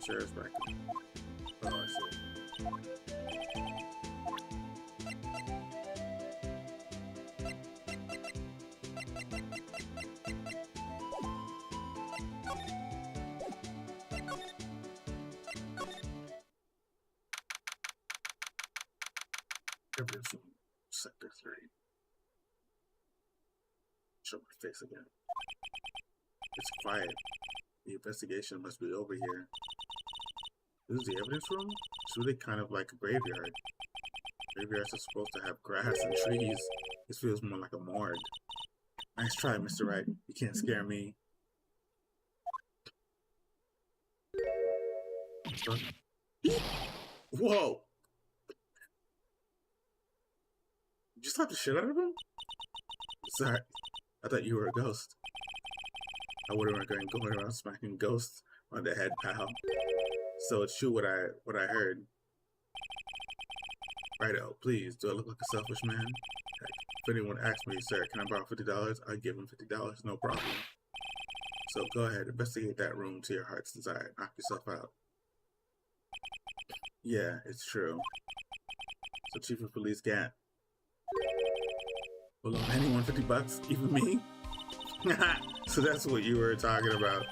A: Sheriff's back. Oh, I see. Evidence room, Sector 3. Show my face again. It's quiet. The investigation must be over here. This is the evidence room? It's really kind of like a graveyard. Graveyards are supposed to have grass and trees. This feels more like a morgue. Nice try, Mr. Wright. You can't scare me. Whoa! Did you slap the shit out of him? Sorry, I thought you were a ghost. I wouldn't recommend going around smacking ghosts on the head, pal. So it's true what I heard. Righto, please, do I look like a selfish man? Heck, if anyone asks me, sir, can I borrow $50? I'd give him $50, no problem. So go ahead, investigate that room to your heart's desire. Knock yourself out. Yeah, it's true. So Chief of Police Gant. Will anyone $50? Even me? So that's what you were talking about.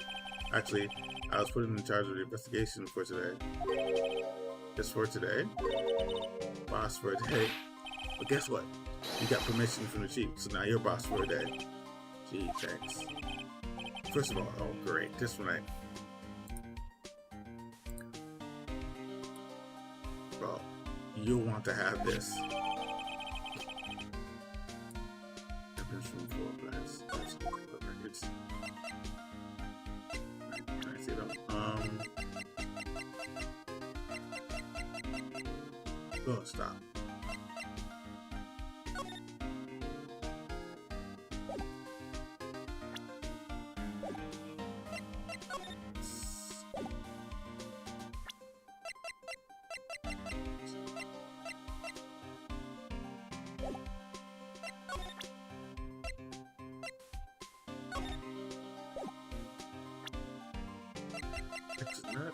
A: Actually, I was put in charge of the investigation for today. Just for today? Boss for a day. But guess what? You got permission from the chief, so now you're boss for a day. Gee, thanks. First of all, oh great, just when well, you'll want to have this. From floor plans. Records. Can I see them? Oh, stop.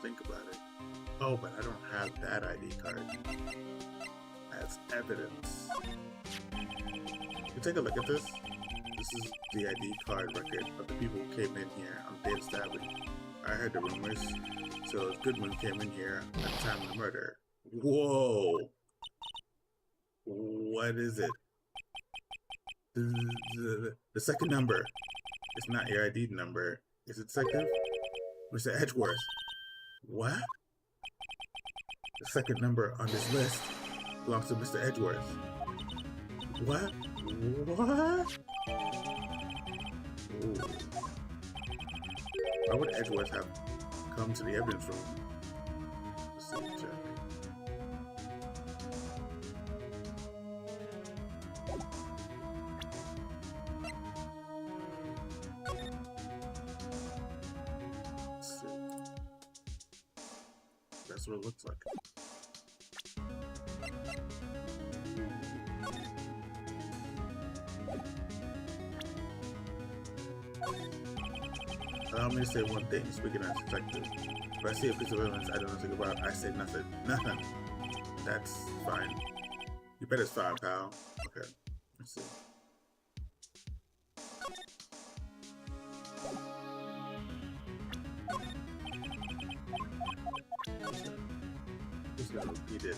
A: think about it. Oh, but I don't have that ID card as evidence. You take a look at this. This is the ID card record of the people who came in here on the date of stabbing. I heard the rumors, so Goodman came in here at the time of the murder. Whoa! What is it? The second number. It's not your ID number. Is it Detective? Mr. Edgeworth. What? The second number on this list belongs to Mr. Edgeworth. What? What? Ooh. Why would Edgeworth have come to the evidence room? Let's see, check. Let's see. That's what it looks like. Allow me to say one thing, speaking as a detective. If I see a piece of evidence I don't know anything about, I say nothing. Nothing. That's fine. You bet it's fine, pal. Okay. Let's see. Who's gonna repeat it?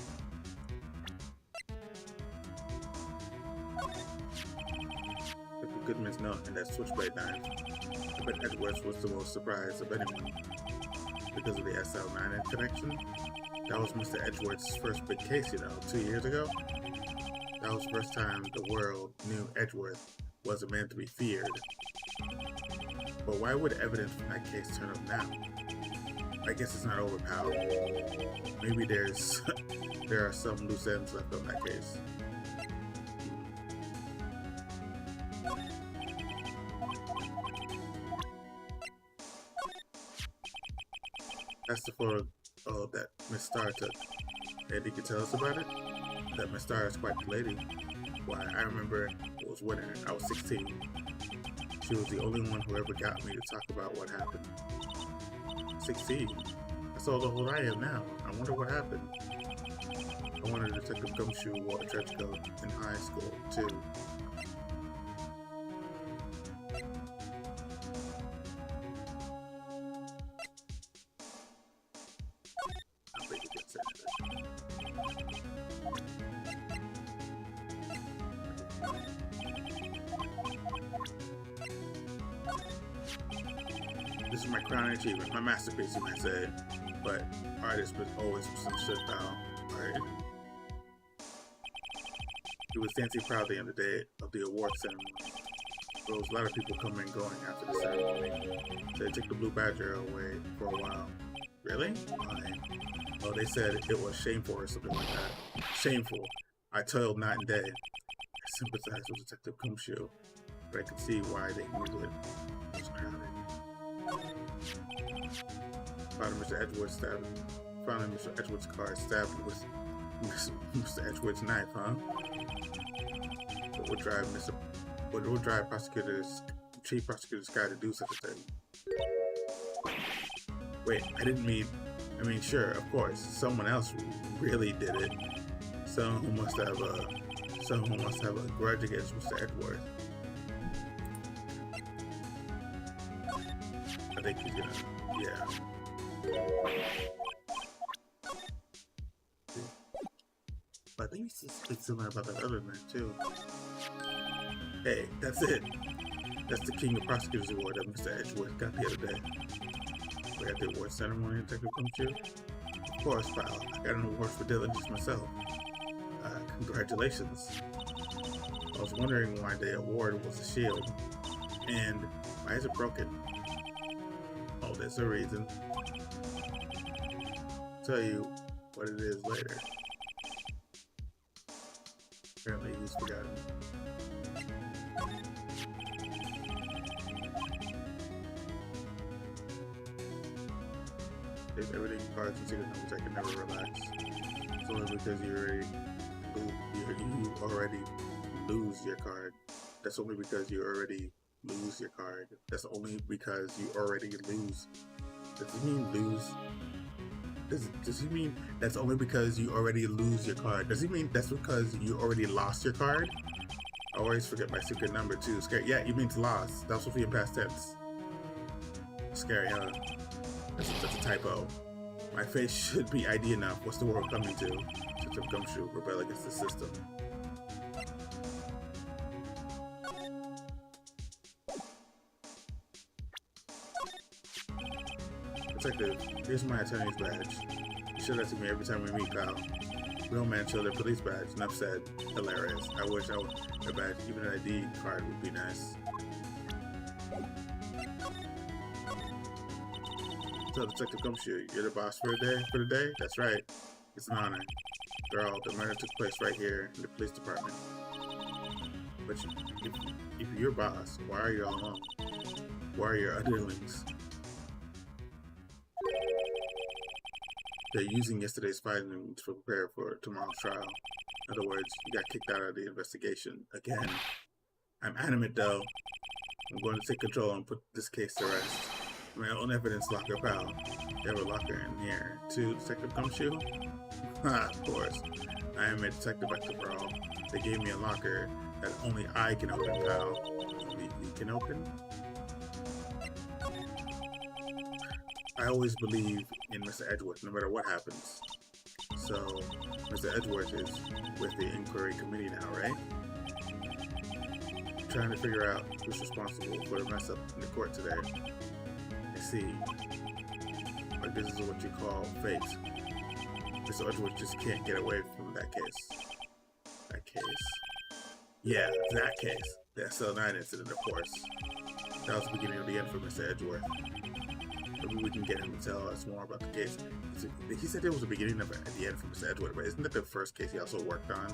A: Goodman's note and that switchblade knife. I bet Edwards was the most surprised of anyone because of the SL9 connection. That was Mr. Edgeworth's first big case, you know, 2 years ago. That was the first time the world knew Edgeworth was a man to be feared. But why would evidence from that case turn up now? I guess it's not overpowered. Maybe there are some loose ends left on that case. That's the photo that Miss Starr took. And you can tell us about it? That Miss Starr is quite the lady. Why, I remember it was when I was 16. She was the only one who ever got me to talk about what happened. 16? That's all the old I am now. I wonder what happened. I wanted Detective Gumshoe wore a trench coat in high school, too. This is my crowning achievement, my masterpiece, you might say. But artists was always misunderstood how art. He was dancing proudly on the day of the award ceremony. There was a lot of people coming and going after the ceremony. So they took the blue badger away for a while. Really? Why? Well, they said it was shameful or something like that. Shameful. I toiled night and day. I sympathized with Detective Gumshoe, but I could see why they needed it. It was crowded. Found Mr. Edgeworth's car stabbed with Mr. Edgeworth's knife, huh? What would drive chief prosecutor's guy to do such a thing? Wait, I mean, sure, of course, someone else really did it. Someone who must have a grudge against Mr. Edgeworth. I think he's gonna, yeah. But I think it's similar about that other man too. Hey, that's it. That's the King of Prosecutors Award that Mr. Edgeworth got the other day. We had the award ceremony, Detective Gumshoe. Of course, pal. I got an award for diligence myself. Congratulations. I was wondering why the award was a shield. And why is it broken? Oh, there's a reason. I'll tell you what it is later. Apparently he's forgotten. There's everything cards and secret numbers. I can never relax. It's only because you already lose your card. That's only because you already lose your card. That's only because you already lose. Does it mean lose? Does he mean that's only because you already lose your card? Does he mean that's because you already lost your card? I always forget my secret number too. Scary. Yeah, you means lost. That's what we in past tense. Scary, huh? That's a typo. My face should be ID enough. What's the world coming to? Such a gumshoe. Rebel against the system. Detective, here's my attorney's badge. You show that to me every time we meet, pal. Real man showed their police badge. Enough said. Hilarious. I wish I would a badge. Even an ID card would be nice. So, Detective Gumshoe, you're the boss for the day? That's right. It's an honor. Girl, the murder took place right here in the police department. But if you're boss, why are you all alone? Why are your underlings? They're using yesterday's findings to prepare for tomorrow's trial. In other words, you got kicked out of the investigation again. I'm animate though. I'm going to take control and put this case to rest. My own evidence locker, pal. You have a locker in here too, Detective Gumshoe? Ha, of course. I am a detective after all. They gave me a locker that only I can open, pal. Only you can open? I always believe in Mr. Edgeworth, no matter what happens. So, Mr. Edgeworth is with the inquiry committee now, right? I'm trying to figure out who's responsible for the mess up in the court today. I see. Like this is what you call fate. Mr. Edgeworth just can't get away from that case. That case? Yeah, that case. The SL9 incident, of course. That was the beginning of the end for Mr. Edgeworth. Maybe we can get him to tell us more about the case. He said it was the beginning of the end for Mr. Edgeworth, but isn't that the first case he also worked on?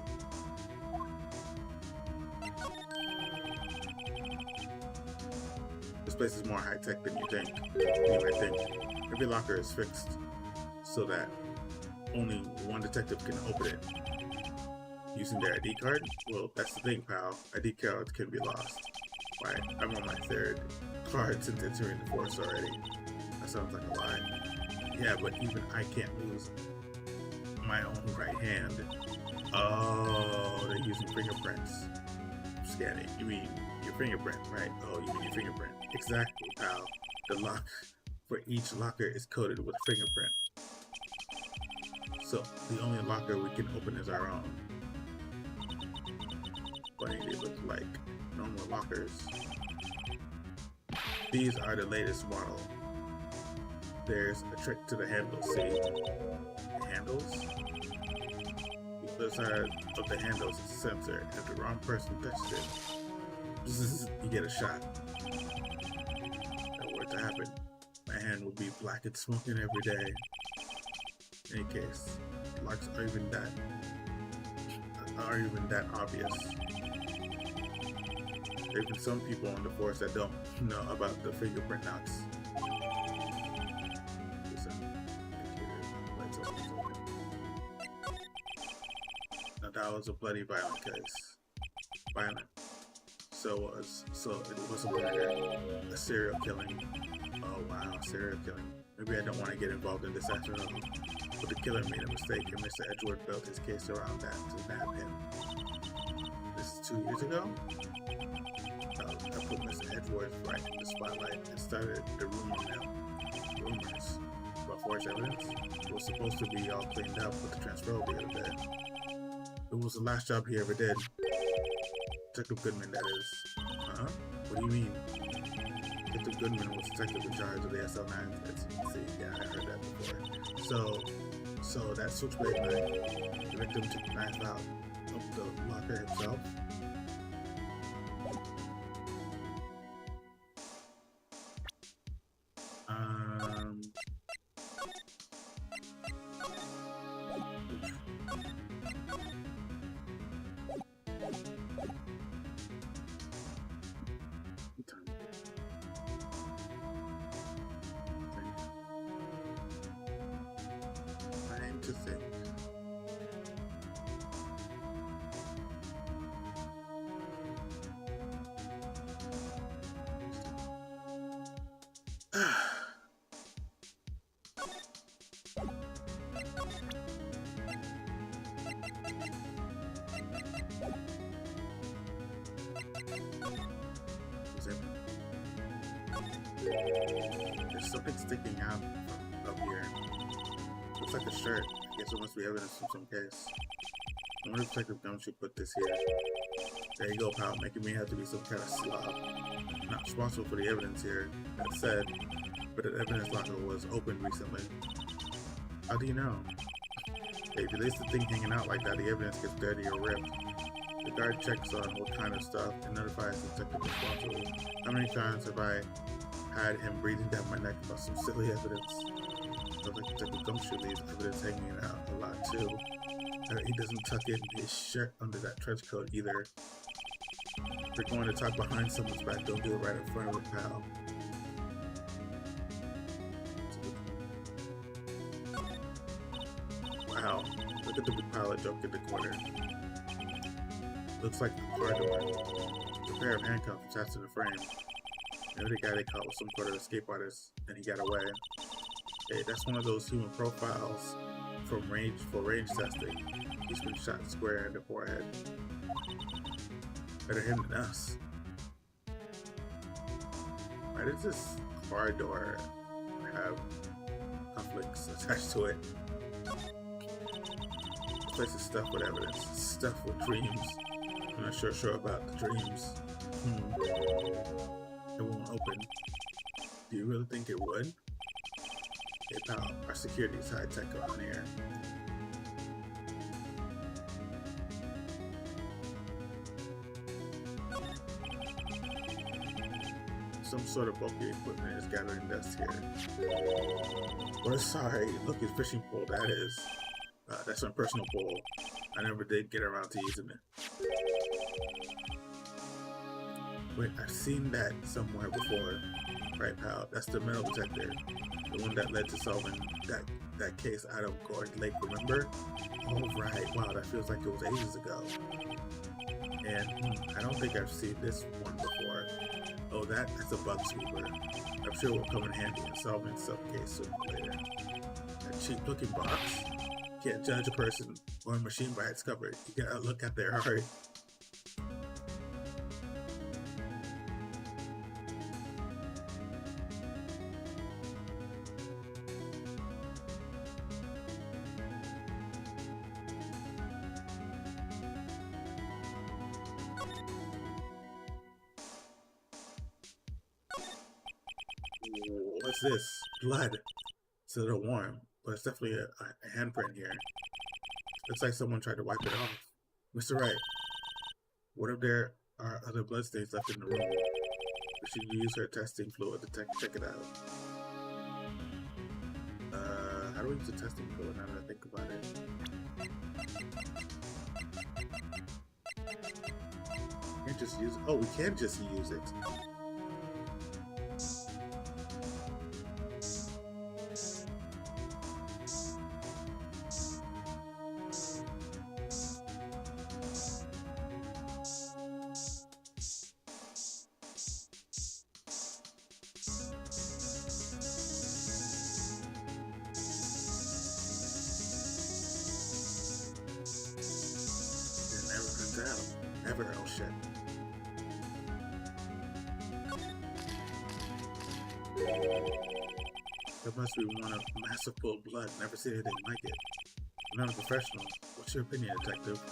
A: This place is more high-tech than you think. You might think. Every locker is fixed so that only one detective can open it. Using their ID card? Well, that's the thing, pal. ID cards can be lost. Why, I'm on my third card since entering the force already. That sounds like a lie. Yeah, but even I can't lose my own right hand. Oh, they're using fingerprints. Scanning. You mean your fingerprint, right? Oh, you mean your fingerprint. Exactly, pal. The lock for each locker is coded with a fingerprint. So, the only locker we can open is our own. Funny, they look like normal lockers. These are the latest model. There's a trick to the handles, see? The handles? The other side of the handles is a sensor, and if the wrong person touches it, you get a shot. That were to happen, my hand would be black and smoking every day. In any case, locks are even that obvious. There have been some people on the force that don't know about the fingerprint knots. Now that was a bloody violent case. Violent. So it was a murder. A serial killing. Oh wow, serial killing. Maybe I don't want to get involved in this after all. But the killer made a mistake and Mr. Edgeworth built his case around that to nab him. This is 2 years ago? I put Mr. Edgeworth right in the spotlight and started the rumors about forged evidence. It was supposed to be all cleaned up with the transfer the other day. It was the last job he ever did. Detective Goodman, that is. Huh? What do you mean? Detective Goodman was detective in charge of the SL9. See, yeah, I heard that before. So that switchblade knife, the victim took the knife out of the locker himself. To think. There's something sticking out up here. Looks like a shirt. I guess it must be evidence from some case. I wonder if Detective Gumshoe put this here. There you go, pal, making me have to be some kind of slob. Not responsible for the evidence here, that said, but the evidence locker was opened recently. How do you know? If you leave the thing hanging out like that, the evidence gets dirty or ripped. The guard checks on what kind of stuff and notifies the detective responsible. How many times have I had him breathing down my neck about some silly evidence? Looks like Detective Gumshoe leaves evidence hanging out a lot too. He doesn't tuck in his shirt under that trench coat either. If you're going to talk behind someone's back, don't do it right in front of it, pal. Wow, look at the big pile of junk in the corner. Looks like a car door. A pair of handcuffs attached to the frame. Maybe the guy they caught was some sort of escape artist, and he got away. Hey, that's one of those human profiles for range testing. He's been shot square in the forehead. Better him than us. Why does this car door have conflicts attached to it? This place is stuffed with evidence. It's stuffed with dreams. I'm not sure about the dreams. It won't open. Do you really think it would? Hey pal, our security is high-tech around here. Some sort of bulky equipment is gathering dust here. We're sorry, look at fishing pole, that is. That's my personal pole. I never did get around to using it. Wait, I've seen that somewhere before. Right, pal, that's the metal detector. The one that led to solving that case out of Gordon Lake, remember? Oh right, wow, that feels like it was ages ago. And I don't think I've seen this one before. Oh, that's a vtuber. I'm sure it will come in handy in solving some case sooner or later. That cheap looking box. Can't judge a person or a machine by its cover. You gotta look at their heart. What's this? Blood. It's a little warm, but it's definitely a handprint here. Looks like someone tried to wipe it off. Mr. Wright, what if there are other bloodstains left in the room? We should use her testing fluid to check it out. How do we use the testing fluid now that I think about it? Can't just use it. Oh, we can just use it. Never, oh shit. There must be one of massive pool of blood. Never seen anything like it. I'm not a professional. What's your opinion, detective?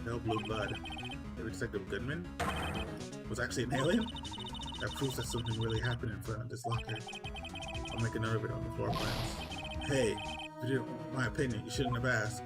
A: Pale blue blood. Maybe Detective Goodman was actually an alien? That proves that something really happened in front of this locker. I'll make a note of it on the floor plans. Hey, if you didn't want my opinion, you shouldn't have asked.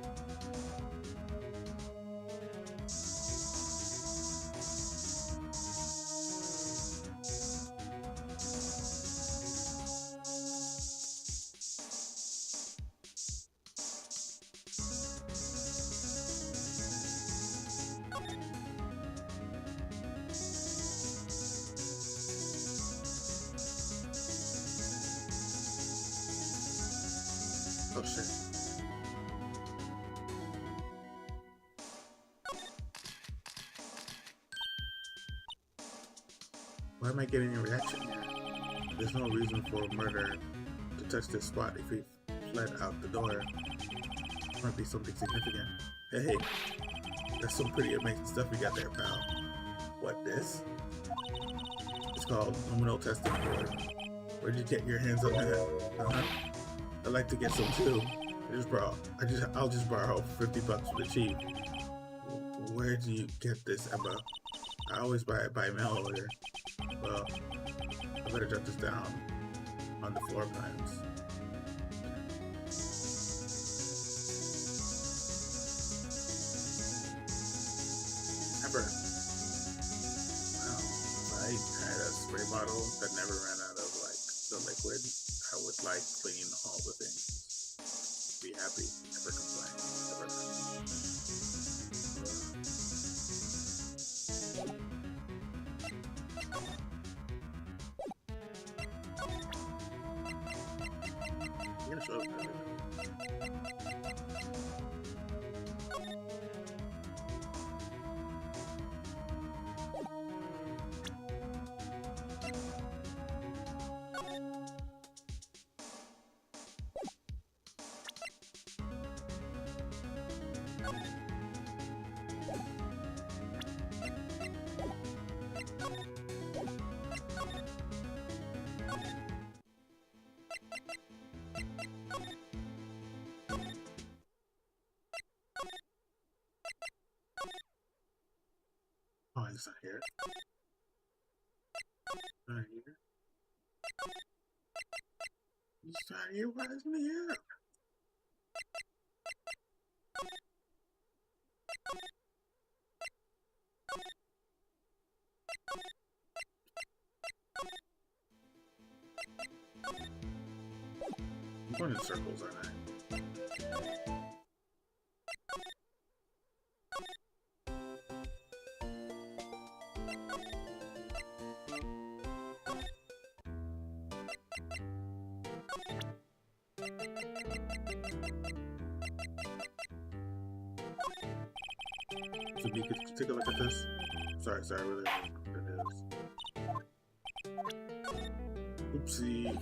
A: Oh shit. Why am I getting a reaction here? There's no reason for a murderer to touch this spot if he fled out the door. Might be something significant. Hey, that's some pretty amazing stuff you got there, pal. What, this? It's called nominal testing board. Where'd you get your hands on that? I'd like to get some too. I'll just borrow 50 bucks for the cheap. Where do you get this, Emma? I always buy it by mail order. Well, I better jot this down on the floor plans. Emma. Wow, if I had a spray bottle that never ran out of the liquid, I would clean all the things. Be happy, never complain, never. I'm gonna show up everything. Oh, he's not here. Not here. He's not here. Why isn't he here? I'm going in circles, aren't I? So you could take a look at this. Sorry, really what it is. Oopsie.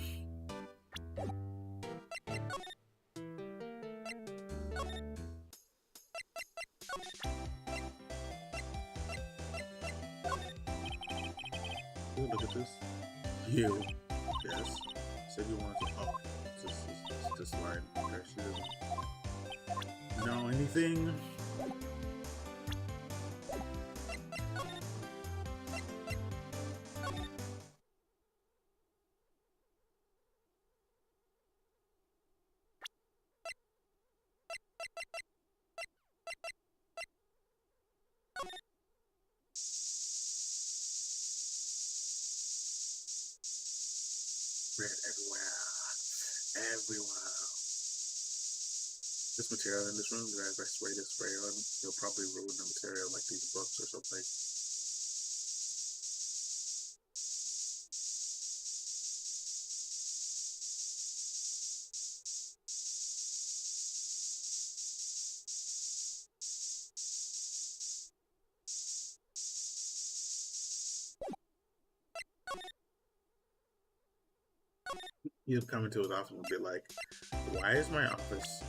A: Look at this. You. Yes. Said you wanted to. Oh, it's this line. There she doesn't know anything. Red everywhere. This material in this room, if I spray this spray on, you'll probably ruin the material like these books or something. He'd come into his office and be like, why is my office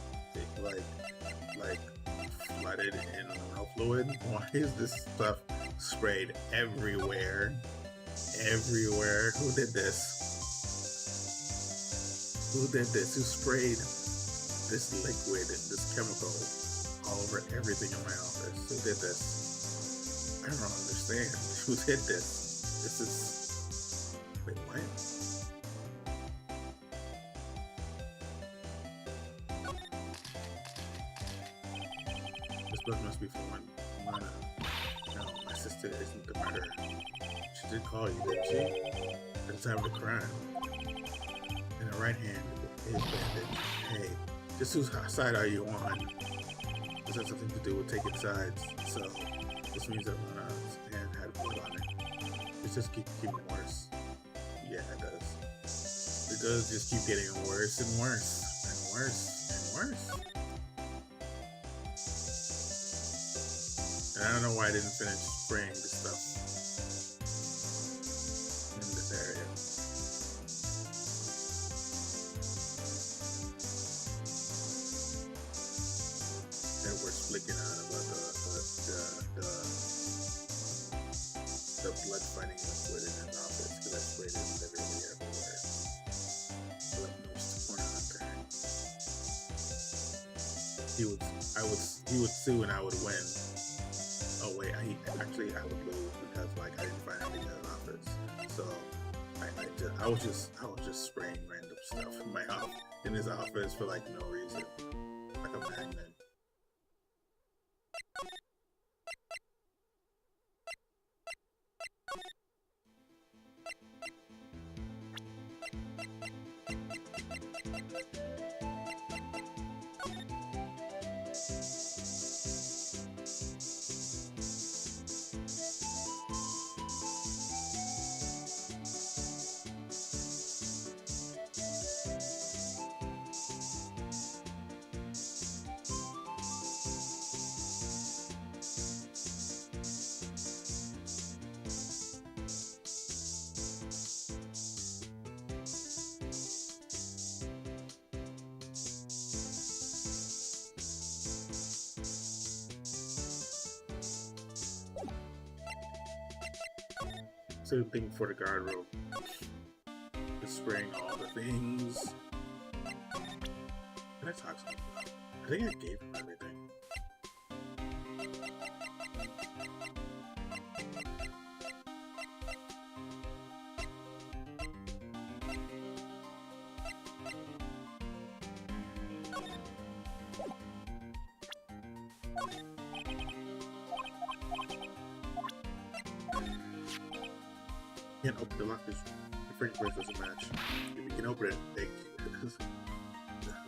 A: like flooded in oil fluid? Why is this stuff sprayed everywhere? Everywhere. Who did this? Who did this? Who sprayed this liquid, this chemical all over everything in my office? Who did this? I don't understand. Who did this? This is... Wait, what? This book must be for one. No, my sister isn't the murderer. She did call you, didn't she? At the time of the crime. In her right hand is bandaged. Hey, just whose side are you on? This has something to do with taking sides. So, this means that Lana's hand had blood on it. It just keeps getting worse. Yeah, it does. It does just keep getting worse and worse. And worse and worse. And I don't know why I didn't finish spraying this stuff in this area. That we're flicking out about the blood fighting liquid in his office. he would sue and I would win. Oh wait, I would lose because like I didn't find anything in the office. So I was just spraying random stuff in his office for like no reason, like a magnet. Same thing for the guard room. Just spraying all the things. Can I talk something about? I think I gave him everything. Can't open the lockers. The fingerprint doesn't match. If you can open it,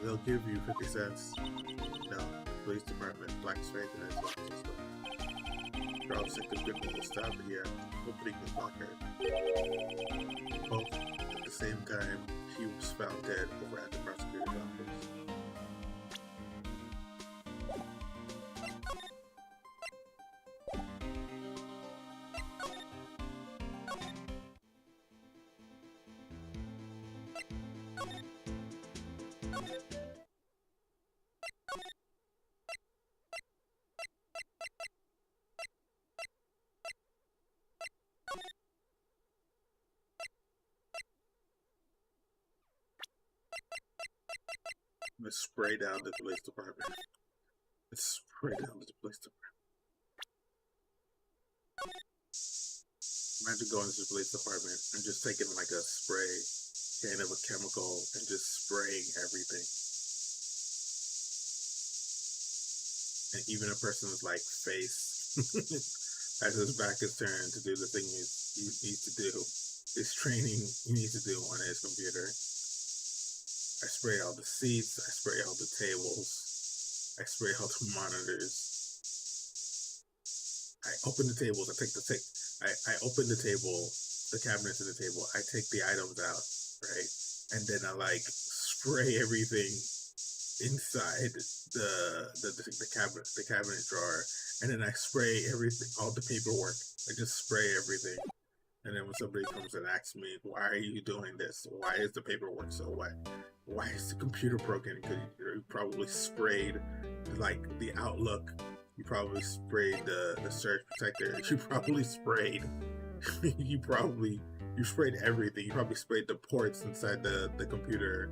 A: they'll give you 50 cents. No, police department, black straight and it's locked system. Charles Detective will stop here, opening his locker. Both at the same time, he was found dead over at the prosecutor's office. Let's spray down the police department. Let's spray down the police department. Imagine going to the police department and just taking like a spray can of a chemical and just spraying everything. And even a person's like face as his back is turned to do the thing he needs to do. His training he needs to do on his computer. I spray all the seats, I spray all the tables, I spray all the monitors. I open the tables, I open the table, the cabinets in the table, I take the items out, right? And then I like spray everything inside the cabinet drawer, and then I spray everything, all the paperwork. I just spray everything. And then when somebody comes and asks me, why are you doing this? Why is the paperwork so wet? Why is the computer broken? Because you probably sprayed like the Outlook. You probably sprayed the surge protector. You probably sprayed. you sprayed everything. You probably sprayed the ports inside the computer,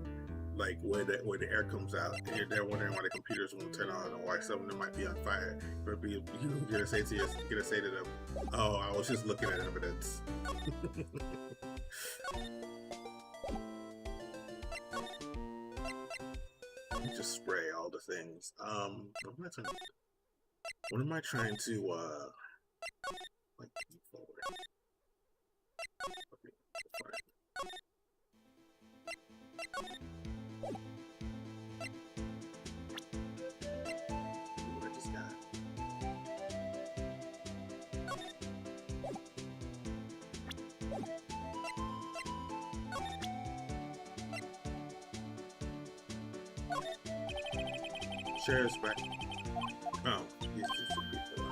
A: like where the air comes out. And you're there wondering why the computers won't turn on or why some of them might be on fire. You're gonna say to them, "Oh, I was just looking at evidence." You just spray all the things. What am I trying to like move forward? Okay, fine. What I just got. Sheriff's back. Oh, he's just a people.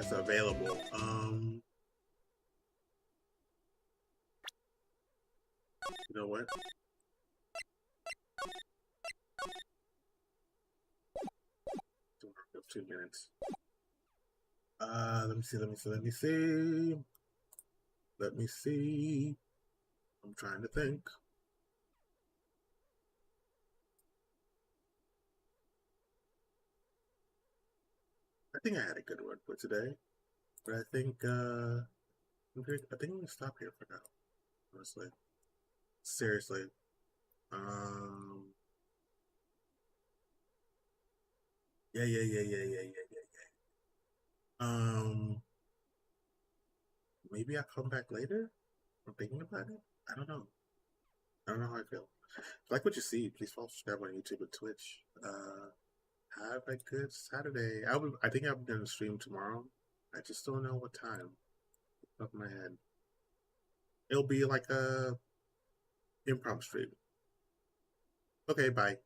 A: that's available. You know what? 2 minutes. Let me see. Let me see. I'm trying to think. I think I had a good one for today, but I think I'm gonna stop here for now. Honestly, seriously. Yeah. Maybe I'll come back later. I'm thinking about it. I don't know. I don't know how I feel. If you like what you see, please follow, subscribe on YouTube and Twitch. Have a good Saturday. I think I'm gonna stream tomorrow. I just don't know what time. Off my head. It'll be like a impromptu stream. Okay, bye.